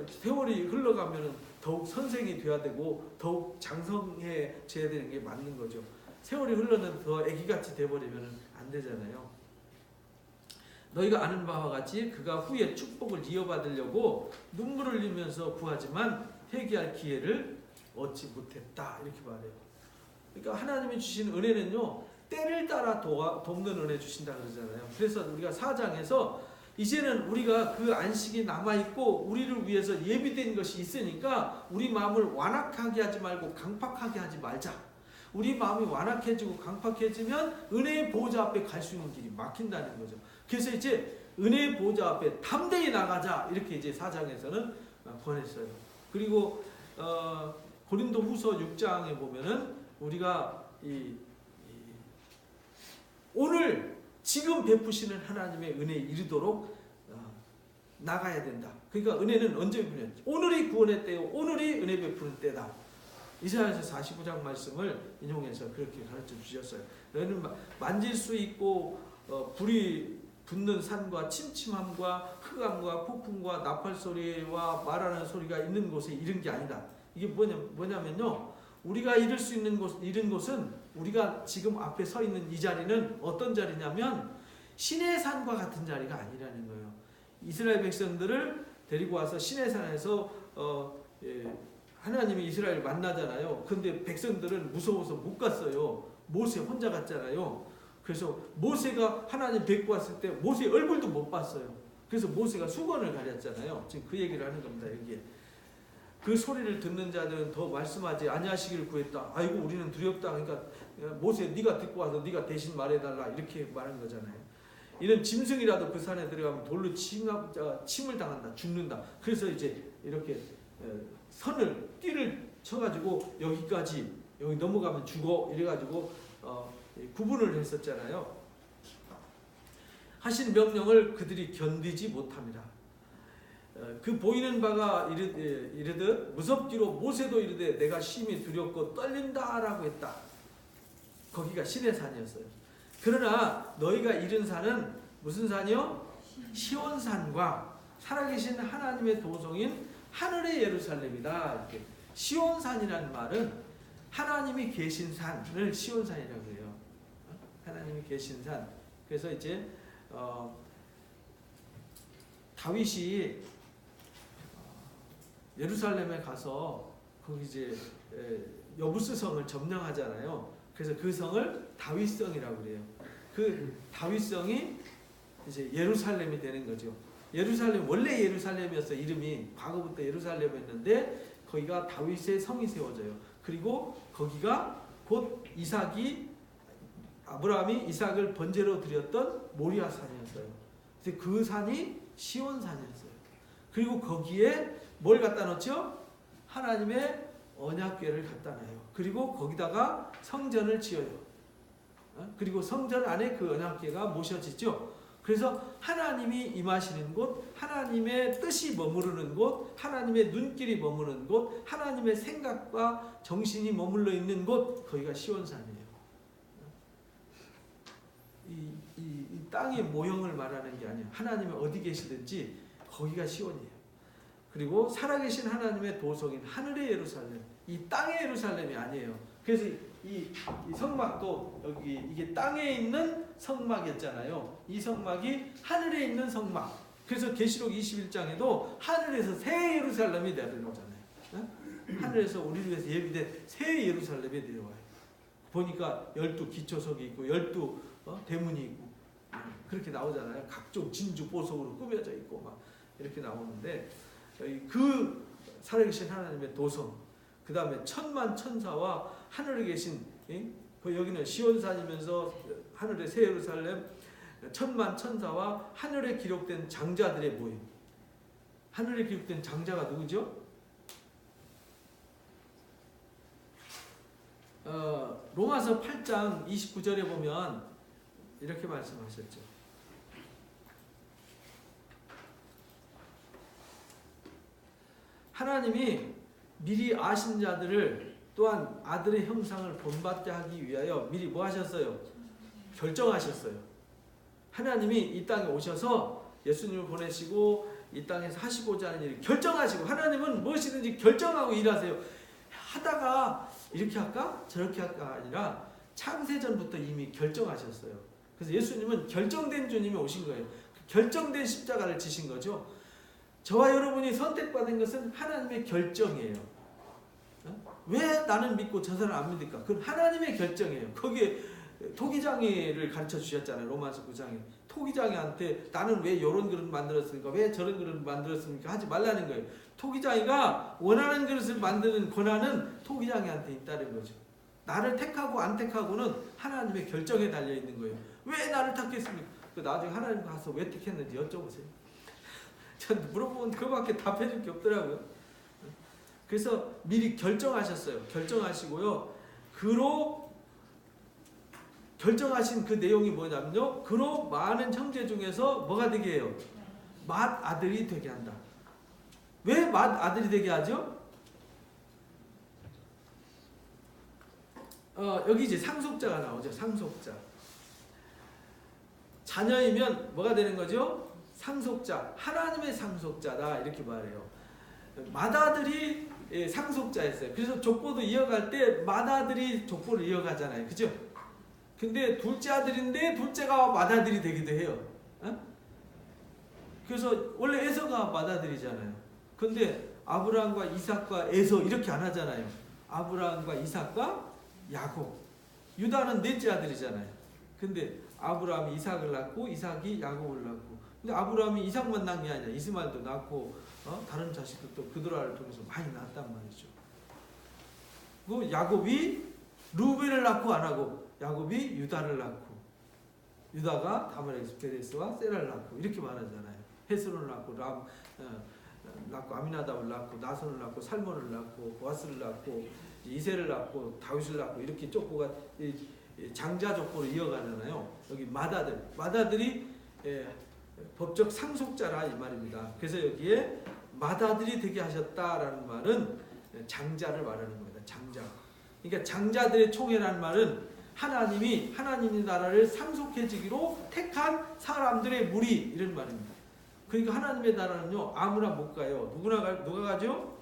세월이 흘러가면 더욱 선생이 되어야 되고 더욱 장성해져야 되는 게 맞는 거죠. 세월이 흘러는 더 애기같이 돼버리면 안 되잖아요. 너희가 아는 바와 같이 그가 후에 축복을 이어받으려고 눈물을 흘리면서 구하지만 회개할 기회를 얻지 못했다 이렇게 말해요. 그러니까 하나님이 주신 은혜는요 때를 따라 돕는 은혜 주신다 그러잖아요. 그래서 우리가 4장에서 이제는 우리가 그 안식이 남아있고 우리를 위해서 예비된 것이 있으니까 우리 마음을 완악하게 하지 말고 강팍하게 하지 말자. 우리 마음이 완악해지고 강팍해지면 은혜의 보호자 앞에 갈 수 있는 길이 막힌다는 거죠. 그래서 이제 은혜의 보호자 앞에 담대히 나가자 이렇게 이제 4장에서는 권했어요. 그리고 고린도 후서 6장에 보면은 우리가 오늘 지금 베푸시는 하나님의 은혜에 이르도록 나가야 된다. 그러니까 은혜는 언제 베푸냐? 오늘이 구원의 때요. 오늘이 은혜 베푸는 때다. 이사야서 45장 말씀을 인용해서 그렇게 가르쳐 주셨어요. 너희는 만질 수 있고 불이 붙는 산과 침침함과 흑암과 폭풍과 나팔 소리와 말하는 소리가 있는 곳에 이른 게 아니다. 이게 뭐냐면요. 우리가 이룰 수 있는 이른 곳은 우리가 지금 앞에 서 있는 이 자리는 어떤 자리냐면 신의 산과 같은 자리가 아니라는 거예요. 이스라엘 백성들을 데리고 와서 신의 산에서 하나님이 이스라엘을 만나잖아요. 근데 백성들은 무서워서 못 갔어요. 모세 혼자 갔잖아요. 그래서 모세가 하나님 뵙고 왔을 때 모세 얼굴도 못 봤어요. 그래서 모세가 수건을 가렸잖아요. 지금 그 얘기를 하는 겁니다. 여기에. 그 소리를 듣는 자들은 더 말씀하지 아니하시기를 구했다. 아이고 우리는 두렵다. 그러니까 모세 네가 듣고 와서 네가 대신 말해달라 이렇게 말한 거잖아요. 이런 짐승이라도 그 산에 들어가면 돌로 침을 당한다. 죽는다. 그래서 이제 이렇게 띠를 쳐가지고 여기까지 여기 넘어가면 죽어 이래가지고 구분을 했었잖아요. 하신 명령을 그들이 견디지 못합니다. 그 보이는 바가 이르듯 무섭기로 모세도 이르되 내가 심히 두렵고 떨린다라고 했다. 거기가 신의 산이었어요. 그러나 너희가 이른 산은 무슨 산이요? 시온산과 살아계신 하나님의 도성인 하늘의 예루살렘이다. 이렇게. 시온산이라는 말은 하나님이 계신 산을 시온산이라고 해요. 하나님이 계신 산. 그래서 이제 다윗이 예루살렘에 가서 거기 이제 여부스 성을 점령하잖아요. 그래서 그 성을 다윗성이라고 그래요. 그 다윗성이 이제 예루살렘이 되는 거죠. 예루살렘 원래 예루살렘이었어. 이름이 과거부터 예루살렘이었는데 거기가 다윗의 성이 세워져요. 그리고 거기가 곧 아브라함이 이삭을 번제로 드렸던 모리아 산이었어요. 그래서 그 산이 시온산이었어요. 그리고 거기에 뭘 갖다 놓죠? 하나님의 언약궤를 갖다 놔요. 그리고 거기다가 성전을 지어요. 그리고 성전 안에 그 언약궤가 모셔지죠. 그래서 하나님이 임하시는 곳, 하나님의 뜻이 머무르는 곳, 하나님의 눈길이 머무르는 곳, 하나님의 생각과 정신이 머물러 있는 곳, 거기가 시온산이에요. 이 땅의 모형을 말하는 게 아니에요. 하나님이 어디 계시든지 거기가 시온이에요. 그리고 살아계신 하나님의 도성인 하늘의 예루살렘, 이 땅의 예루살렘이 아니에요. 그래서 이 성막도 여기 이게 땅에 있는 성막이었잖아요. 이 성막이 하늘에 있는 성막. 그래서 계시록 21장에도 하늘에서 새 예루살렘이 내려오잖아요. 하늘에서 우리를 위해서 예비된 새 예루살렘이 내려와요. 보니까 12 기초석이 있고 12 대문이 있고 그렇게 나오잖아요. 각종 진주 보석으로 꾸며져 있고 막 이렇게 나오는데 그 살아계신 하나님의 도성, 그 다음에 천만 천사와 하늘에 계신 여기는 시온산이면서 하늘의 새 예루살렘, 천만 천사와 하늘에 기록된 장자들의 모임. 하늘에 기록된 장자가 누구죠? 로마서 8장 29절에 보면 이렇게 말씀하셨죠. 하나님이 미리 아신 자들을 또한 아들의 형상을 본받게 하기 위하여 미리 뭐 하셨어요? 결정하셨어요. 하나님이 이 땅에 오셔서 예수님을 보내시고 이 땅에서 하시고자 하는 일을 결정하시고, 하나님은 무엇이든지 결정하고 일하세요. 하다가 이렇게 할까 저렇게 할까 아니라 창세전부터 이미 결정하셨어요. 그래서 예수님은 결정된 주님이 오신 거예요. 결정된 십자가를 지신 거죠. 저와 여러분이 선택받은 것은 하나님의 결정이에요. 왜 나는 믿고 저 사람 안 믿을까? 그건 하나님의 결정이에요. 거기에 토기장이를 가르쳐 주셨잖아요. 로마서 9장에. 토기장이한테 나는 왜 이런 그릇 만들었습니까? 왜 저런 그릇 만들었습니까? 하지 말라는 거예요. 토기장이가 원하는 그릇을 만드는 권한은 토기장이한테 있다는 거죠. 나를 택하고 안 택하고는 하나님의 결정에 달려 있는 거예요. 왜 나를 택했습니까? 나중에 하나님 가서 왜 택했는지 여쭤보세요. 전 물어보면 그거밖에 답해 줄 게 없더라고요. 그래서 미리 결정하셨어요. 결정하시고요. 그로 결정하신 그 내용이 뭐냐면요. 그로 많은 형제 중에서 뭐가 되게 해요? 맏아들이 되게 한다. 왜 맏아들이 되게 하죠? 여기 이제 상속자가 나오죠. 상속자. 자녀이면 뭐가 되는 거죠? 상속자. 하나님의 상속자다. 이렇게 말해요. 맏아들이 상속자였어요. 그래서 족보도 이어갈 때 맏아들이 족보를 이어가잖아요. 그죠? 근데 둘째 아들인데 둘째가 맏아들이 되기도 해요. 그래서 원래 에서가 맏아들이잖아요. 근데 아브라함과 이삭과 에서 이렇게 안 하잖아요. 아브라함과 이삭과 야곱. 유다는 넷째 아들이잖아요. 근데 아브라함이 이삭을 낳고 이삭이 야곱을 낳고. 근데 아브라함이 이삭만 낳은 게 아니라 이스마엘도 낳고 다른 자식들도 그드라를 통해서 많이 낳았단 말이죠. 그 야곱이 루벤을 낳고 안 하고 야곱이 유다를 낳고 유다가 다말에서 베레스와 세라를 낳고 이렇게 말하잖아요. 헤스론을 낳고 낳고 아미나답을 낳고 나손을 낳고 살몬을 낳고 보아스를 낳고 이세를 낳고 다윗을 낳고 이렇게 족보가 장자 족보로 이어가잖아요. 여기 맏아들이 법적 상속자라 이 말입니다. 그래서 여기에 맏아들이 되게 하셨다라는 말은 장자를 말하는 겁니다. 장자. 그러니까 장자들의 총회라는 말은 하나님이 하나님의 나라를 상속해지기로 택한 사람들의 무리 이런 말입니다. 그러니까 하나님의 나라는요 아무나 못 가요. 누가 가죠?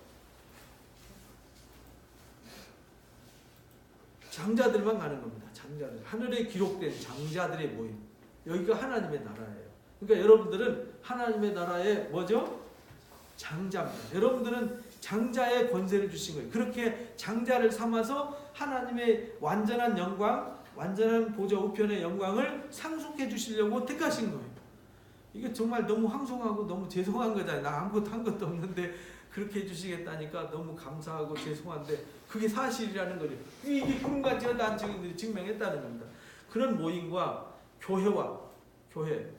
장자들만 가는 겁니다. 장자들. 하늘에 기록된 장자들의 모임. 여기가 하나님의 나라예요. 그러니까 여러분들은 하나님의 나라의 뭐죠? 장자입니다. 여러분들은 장자의 권세를 주신 거예요. 그렇게 장자를 삼아서 하나님의 완전한 영광, 완전한 보좌 우편의 영광을 상속해 주시려고 택하신 거예요. 이게 정말 너무 황송하고 너무 죄송한 거잖아요. 나 아무것도 한 것도 없는데 그렇게 해주시겠다니까 너무 감사하고 죄송한데 그게 사실이라는 거죠. 이 구름같이 여단 증인들이 증명했다는 겁니다. 그런 모임과 교회.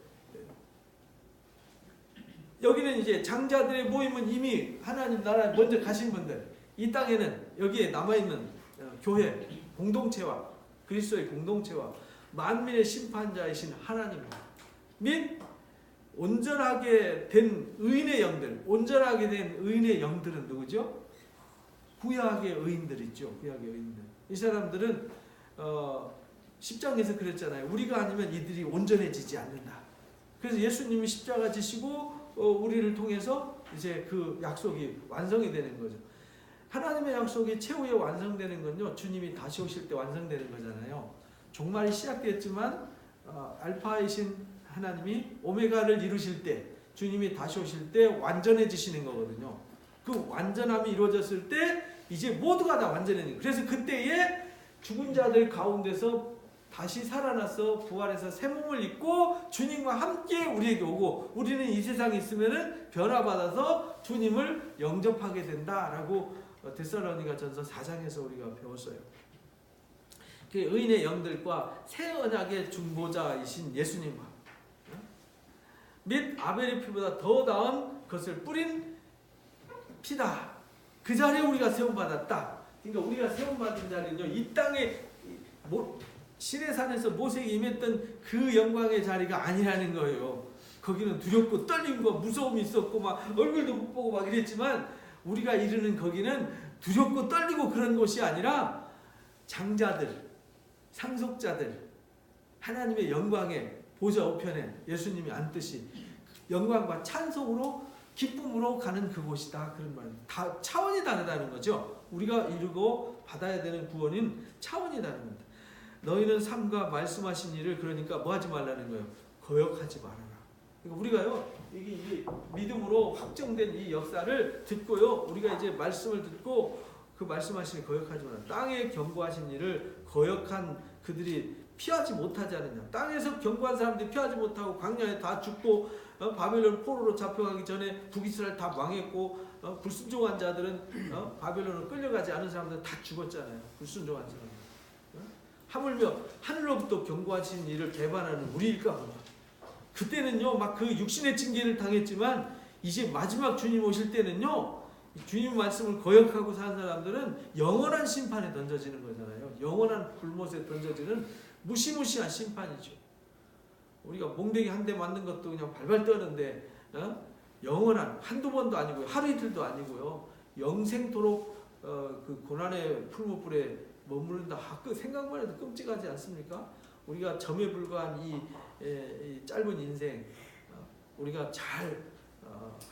여기는 이제 장자들의 모임은 이미 하나님 나라에 먼저 가신 분들, 이 땅에는 여기에 남아있는 교회 공동체와 그리스도의 공동체와 만민의 심판자이신 하나님 및 온전하게 된 의인의 영들, 온전하게 된 의인의 영들은 누구죠? 구약의 의인들 있죠. 구약의 의인들. 이 사람들은 10장에서 그랬잖아요. 우리가 아니면 이들이 온전해지지 않는다. 그래서 예수님이 십자가 지시고 우리를 통해서 이제 그 약속이 완성이 되는 거죠. 하나님의 약속이 최후에 완성되는 건요. 주님이 다시 오실 때 완성되는 거잖아요. 종말이 시작됐지만 알파이신 하나님이 오메가를 이루실 때 주님이 다시 오실 때 완전해지시는 거거든요. 그 완전함이 이루어졌을 때 이제 모두가 다 완전해지는 거예요. 그래서 그때에 죽은 자들 가운데서 다시 살아나서 부활해서 새 몸을 입고 주님과 함께 우리에게 오고 우리는 이 세상에 있으면은 변화받아서 주님을 영접하게 된다라고 데살로니가 전서 4장에서 우리가 배웠어요. 그 의인의 영들과 새 언약의 중보자이신 예수님과 및 아벨의 피보다 더 나은 것을 뿌린 피다. 그 자리에 우리가 세움받았다. 그러니까 우리가 세움받은 자리는요, 이 땅에 시내산에서 모세에게 임했던 그 영광의 자리가 아니라는 거예요. 거기는 두렵고 떨림과 무서움이 있었고 막 얼굴도 못 보고 막 이랬지만, 우리가 이르는 거기는 두렵고 떨리고 그런 곳이 아니라 장자들, 상속자들, 하나님의 영광의 보좌 우편에 예수님이 앉듯이 영광과 찬송으로 기쁨으로 가는 그곳이다. 그런 말입니다. 다 차원이 다르다는 거죠. 우리가 이루고 받아야 되는 구원은 차원이 다른 겁니다. 너희는 삶과 말씀하신 일을, 그러니까 뭐 하지 말라는 거예요? 거역하지 말아라. 그러니까 우리가요, 이게 믿음으로 확정된 이 역사를 듣고요, 우리가 이제 말씀을 듣고 그 말씀하신 일 거역하지 말아라. 땅에 경고하신 일을 거역한 그들이 피하지 못하지 않느냐. 땅에서 경고한 사람들이 피하지 못하고 광야에 다 죽고 바벨론 포로로 잡혀가기 전에 북이스라엘 다 망했고 불순종한 자들은 바벨론으로 끌려가지 않은 사람들은 다 죽었잖아요. 불순종한 사람들. 하물며 하늘로부터 경고하신 일을 배반하는 우리일까 보냐. 그때는요, 막 그 육신의 징계를 당했지만 이제 마지막 주님 오실 때는요, 주님 말씀을 거역하고 산 사람들은 영원한 심판에 던져지는 거잖아요. 영원한 불못에 던져지는 무시무시한 심판이죠. 우리가 몽둥이 한 대 맞는 것도 그냥 발발 떠는데 영원한, 한두 번도 아니고요, 하루 이틀도 아니고요, 영생토록 그 고난의 풀무불에 머무른다. 그 생각만 해도 끔찍하지 않습니까? 우리가 점에 불과한 이 짧은 인생, 우리가 잘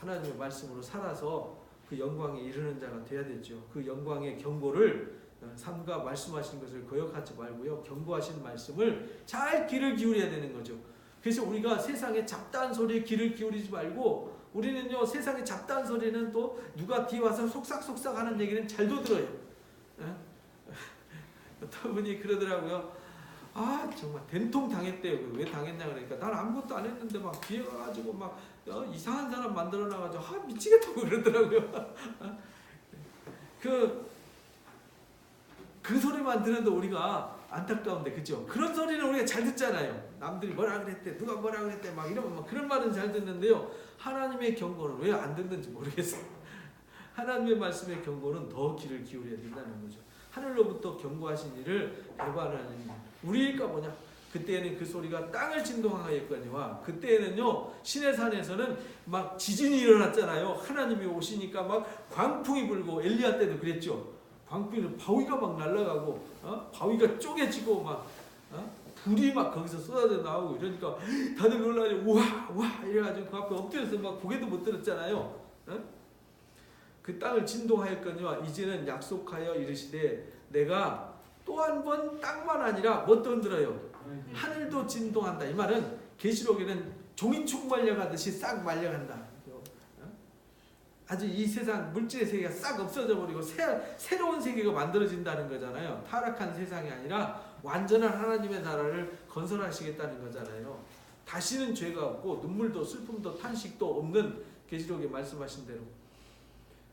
하나님의 말씀으로 살아서 그 영광에 이르는 자가 되어야 되죠. 그 영광의 경고를, 삶과 말씀하신 것을 거역하지 말고요, 경고하신 말씀을 잘 귀를 기울여야 되는 거죠. 그래서 우리가 세상의 잡다한 소리에 귀를 기울이지 말고, 우리는요, 세상의 잡다한 소리는 또 누가 뒤에 와서 속삭속삭 하는 얘기는 잘도 들어요. 어떤 분이 그러더라고요. 아, 정말 된통 당했대요. 왜 당했냐 그러니까, 난 아무것도 안 했는데 막 뒤에 가가지고 막 이상한 사람 만들어놔가지고 미치겠다고 그러더라고요. 그 소리만 들어도 우리가 안타까운데, 그죠? 그런 소리는 우리가 잘 듣잖아요. 남들이 뭐라 그랬대, 누가 뭐라 그랬대, 막 이런 막 그런 말은 잘 듣는데요, 하나님의 경고는 왜 안 듣는지 모르겠어요. 하나님의 말씀의 경고는 더 귀를 기울여야 된다는 거죠. 하늘로부터 경고하신 일을 배반하는 우리일까 보냐. 그때는 그 소리가 땅을 진동하였거니와, 그때는요, 시내산에서는 막 지진이 일어났잖아요. 하나님이 오시니까 막 광풍이 불고, 엘리야 때도 그랬죠. 광풍이, 바위가 막 날아가고, 바위가 쪼개지고 막 불이 막 거기서 쏟아져 나오고 이러니까 다들 놀라서 우와 우와 이래가지고 그 앞에 엎드려서 막 고개도 못 들었잖아요. 그 땅을 진동하였거니와 이제는 약속하여 이르시되 내가 또 한 번 땅만 아니라 뭣도 흔들어요? 하늘도 진동한다. 이 말은 계시록에는 종이축 말려가듯이 싹 말려간다. 아주 이 세상 물질의 세계가 싹 없어져 버리고 새로운 세계가 만들어진다는 거잖아요. 타락한 세상이 아니라 완전한 하나님의 나라를 건설하시겠다는 거잖아요. 다시는 죄가 없고 눈물도 슬픔도 탄식도 없는, 계시록에 말씀하신 대로.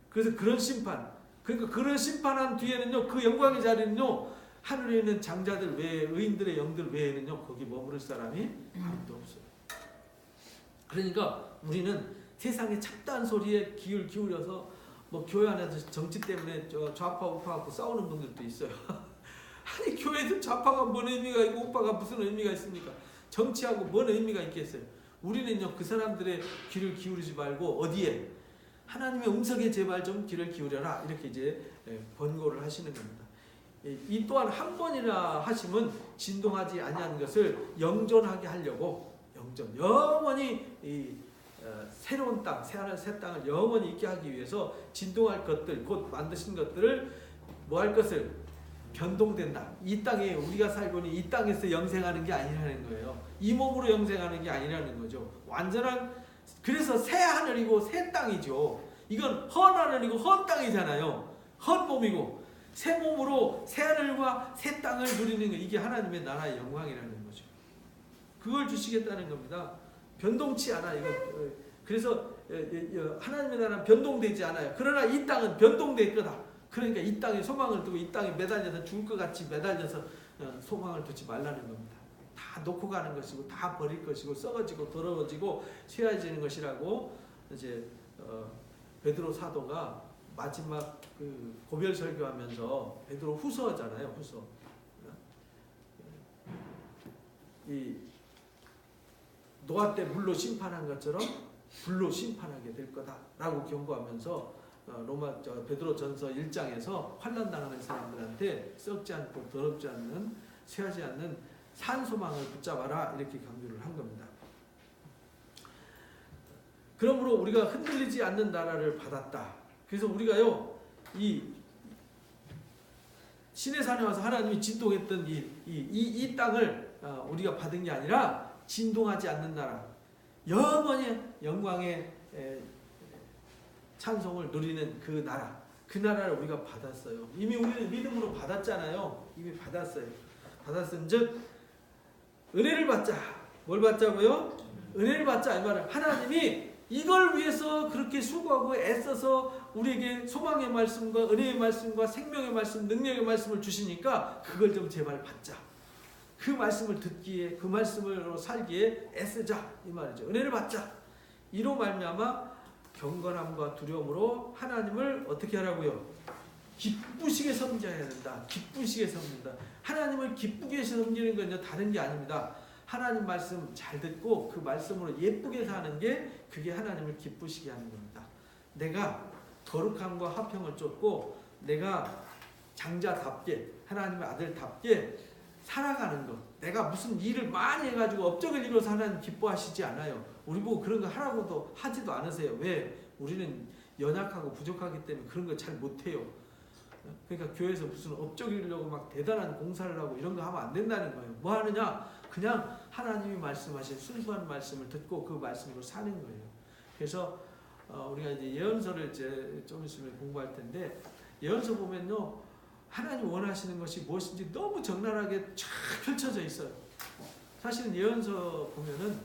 그래서 그런 심판, 그러니까 그런 심판한 뒤에는요, 그 영광의 자리는요, 하늘에 있는 장자들 외에, 의인들의 영들 외에는요, 거기 머무를 사람이 아무도 없어요. 그러니까 우리는 세상의 잡다한 소리에 귀를 기울여서 뭐 교회 안에서 정치 때문에 좌파 우파하고 싸우는 분들도 있어요. 아니, 교회에서 좌파가 뭔 의미가 있고 우파가 무슨 의미가 있습니까? 정치하고 뭔 의미가 있겠어요? 우리는요, 그 사람들의 귀를 기울이지 말고 어디에? 하나님의 음성에 제발 좀 귀를 기울여라. 이렇게 이제 번고를 하시는 겁니다. 이 또한 한 번이나 하시면 진동하지 아니하는 것을 영존하게 하려고, 영원히 이 새로운 땅, 새하늘 새 땅을 영원히 있게 하기 위해서 진동할 것들, 곧 만드신 것들을 뭐 할 것을 변동된다. 이 땅에 우리가 살고 있는 이 땅에서 영생하는 게 아니라는 거예요. 이 몸으로 영생하는 게 아니라는 거죠. 완전한, 그래서 새 하늘이고 새 땅이죠. 이건 헌 하늘이고 헌 땅이잖아요. 헌 몸이고 새 몸으로 새 하늘과 새 땅을 누리는 거, 이게 하나님의 나라의 영광이라는 거죠. 그걸 주시겠다는 겁니다. 변동치 않아 이거. 그래서 하나님의 나라는 변동되지 않아요. 그러나 이 땅은 변동될 거다. 그러니까 이 땅에 소망을 두고 이 땅에 매달려서 죽을 것 같이 매달려서 소망을 두지 말라는 겁니다. 다 놓고 가는 것이고 다 버릴 것이고 썩어지고 더러워지고 쇠해지는 것이라고 이제 베드로 사도가 마지막 그 고별 설교하면서 베드로 후서잖아요. 후서. 이 노아 때 물로 심판한 것처럼 불로 심판하게 될 거다라고 경고하면서 베드로전서 1장에서 환난 당하는 사람들한테 썩지 않고 더럽지 않는 쇠하지 않는 산 소망을 붙잡아라 이렇게 강조를 한 겁니다. 그러므로 우리가 흔들리지 않는 나라를 받았다. 그래서 우리가요 이 시내산에 와서 하나님이 진동했던 이 땅을 우리가 받은 게 아니라 진동하지 않는 나라, 영원히 영광의 찬송을 누리는 그 나라, 그 나라를 우리가 받았어요. 이미 우리는 믿음으로 받았잖아요. 이미 받았어요. 받았은즉 은혜를 받자. 뭘 받자고요? 은혜를 받자. 이 말은 하나님이 이걸 위해서 그렇게 수고하고 애써서 우리에게 소망의 말씀과 은혜의 말씀과 생명의 말씀, 능력의 말씀을 주시니까 그걸 좀 제발 받자. 그 말씀을 듣기에, 그 말씀으로 살기에 애쓰자 이 말이죠. 은혜를 받자. 이로 말미암아 경건함과 두려움으로 하나님을 어떻게 하라고요? 기쁘시게 섬겨야 된다. 기쁘시게 섬긴다. 하나님을 기쁘게 섬기는 건 다른 게 아닙니다. 하나님 말씀 잘 듣고 그 말씀으로 예쁘게 사는 게 그게 하나님을 기쁘시게 하는 겁니다. 내가 거룩함과 화평을 쫓고 내가 장자답게 하나님의 아들답게 살아가는 것. 내가 무슨 일을 많이 해가지고 업적을 이루어서 하나님 기뻐하시지 않아요. 우리 보고 그런 거 하라고도 하지도 않으세요. 왜? 우리는 연약하고 부족하기 때문에 그런 거 잘 못해요. 그러니까 교회에서 무슨 업적을 이루려고 막 대단한 공사를 하고 이런 거 하면 안 된다는 거예요. 뭐 하느냐? 그냥 하나님이 말씀하신 순수한 말씀을 듣고 그 말씀으로 사는 거예요. 그래서 우리가 이제 예언서를 이제 좀 있으면 공부할 텐데 예언서 보면요. 하나님 원하시는 것이 무엇인지 너무 적나라하게 쫙 펼쳐져 있어요. 사실은 예언서 보면은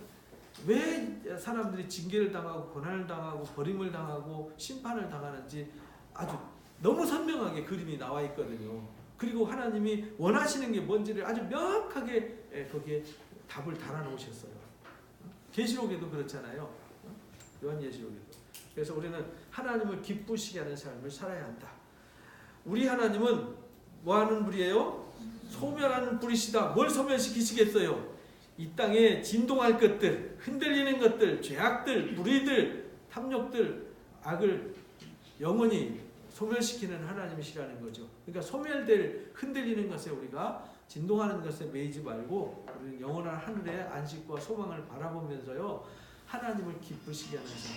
왜 사람들이 징계를 당하고 고난을 당하고 버림을 당하고 심판을 당하는지 아주 너무 선명하게 그림이 나와 있거든요. 그리고 하나님이 원하시는 게 뭔지를 아주 명확하게 거기에 답을 달아놓으셨어요. 계시록에도 그렇잖아요. 요한계시록에도. 그래서 우리는 하나님을 기쁘시게 하는 삶을 살아야 한다. 우리 하나님은 뭐하는 분이에요? 소멸하는 분이시다. 뭘 소멸시키시겠어요? 이 땅에 진동할 것들, 흔들리는 것들, 죄악들, 무리들, 탐욕들, 악을 영원히 소멸시키는 하나님이시라는 거죠. 그러니까 소멸될 흔들리는 것에 우리가 진동하는 것에 매이지 말고 우리는 영원한 하늘의 안식과 소망을 바라보면서요. 하나님을 기쁘시게 하는 삶.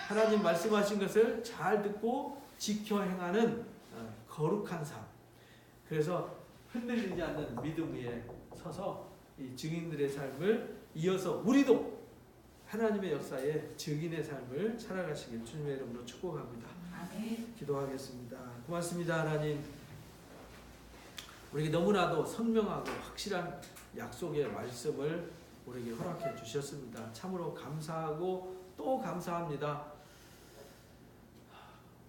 하나님 말씀하신 것을 잘 듣고 지켜 행하는 거룩한 삶. 그래서 흔들리지 않는 믿음 위에 서서 이 증인들의 삶을 이어서 우리도 하나님의 역사에 증인의 삶을 살아가시길 주님의 이름으로 축복합니다. 아멘. 기도하겠습니다. 고맙습니다. 하나님. 우리에게 너무나도 선명하고 확실한 약속의 말씀을 우리에게 허락해 주셨습니다. 참으로 감사하고 또 감사합니다.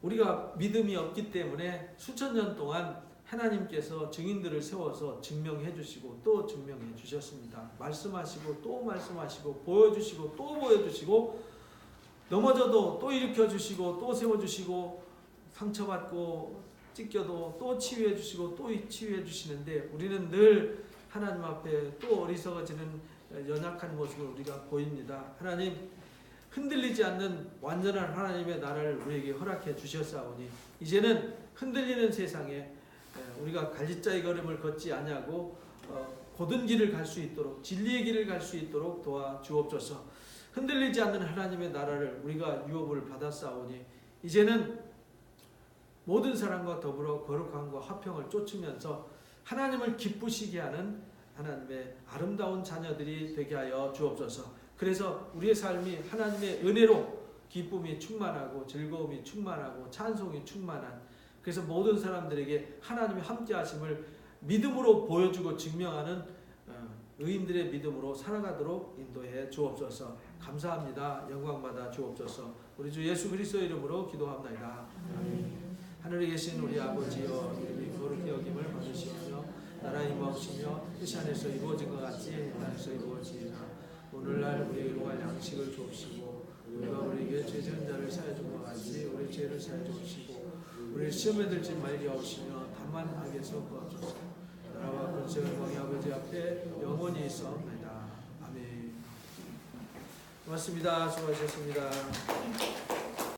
우리가 믿음이 없기 때문에 수천 년 동안 하나님께서 증인들을 세워서 증명해 주시고 또 증명해 주셨습니다. 말씀하시고 또 말씀하시고 보여주시고 또 보여주시고 넘어져도 또 일으켜 주시고 또 세워주시고 상처받고 찢겨도 또 치유해 주시고 또 치유해 주시는데 우리는 늘 하나님 앞에 또 어리석어지는 연약한 모습을 우리가 보입니다. 하나님 흔들리지 않는 완전한 하나님의 나라를 우리에게 허락해 주셨사오니 이제는 흔들리는 세상에 우리가 갈짓자의 걸음을 걷지 아니하고 곧은 길을 갈 수 있도록 진리의 길을 갈 수 있도록 도와 주옵소서. 흔들리지 않는 하나님의 나라를 우리가 유업을 받았사오니 이제는 모든 사람과 더불어 거룩함과 화평을 쫓으면서 하나님을 기쁘시게 하는 하나님의 아름다운 자녀들이 되게 하여 주옵소서. 그래서 우리의 삶이 하나님의 은혜로 기쁨이 충만하고 즐거움이 충만하고 찬송이 충만한 그래서 모든 사람들에게 하나님의 함께 하심을 믿음으로 보여주고 증명하는 의인들의 믿음으로 살아가도록 인도해 주옵소서. 감사합니다. 영광받아 주옵소서. 우리 주 예수 그리스도 이름으로 기도합니다. 하늘에 계신 우리 아버지여 이름이 거룩히 여김을 받으시오며 나라 임하옵시며 뜻이 안에서 이루어진 것 같이 이 땅에서 이루어지리라. 오늘날 우리에게 일용할 양식을 주옵시고 우리가 우리에게 죄 지은 자를 사하여 준 것 같이 우리 죄를 사하여 주옵시고 우리를 시험에 들지 말게 하옵시며 다만 악에서 구하옵소서. 나라와 권세와 영광이 아버지 앞에 영원히 있사옵나이다. 아멘. 고맙습니다. 수고하셨습니다.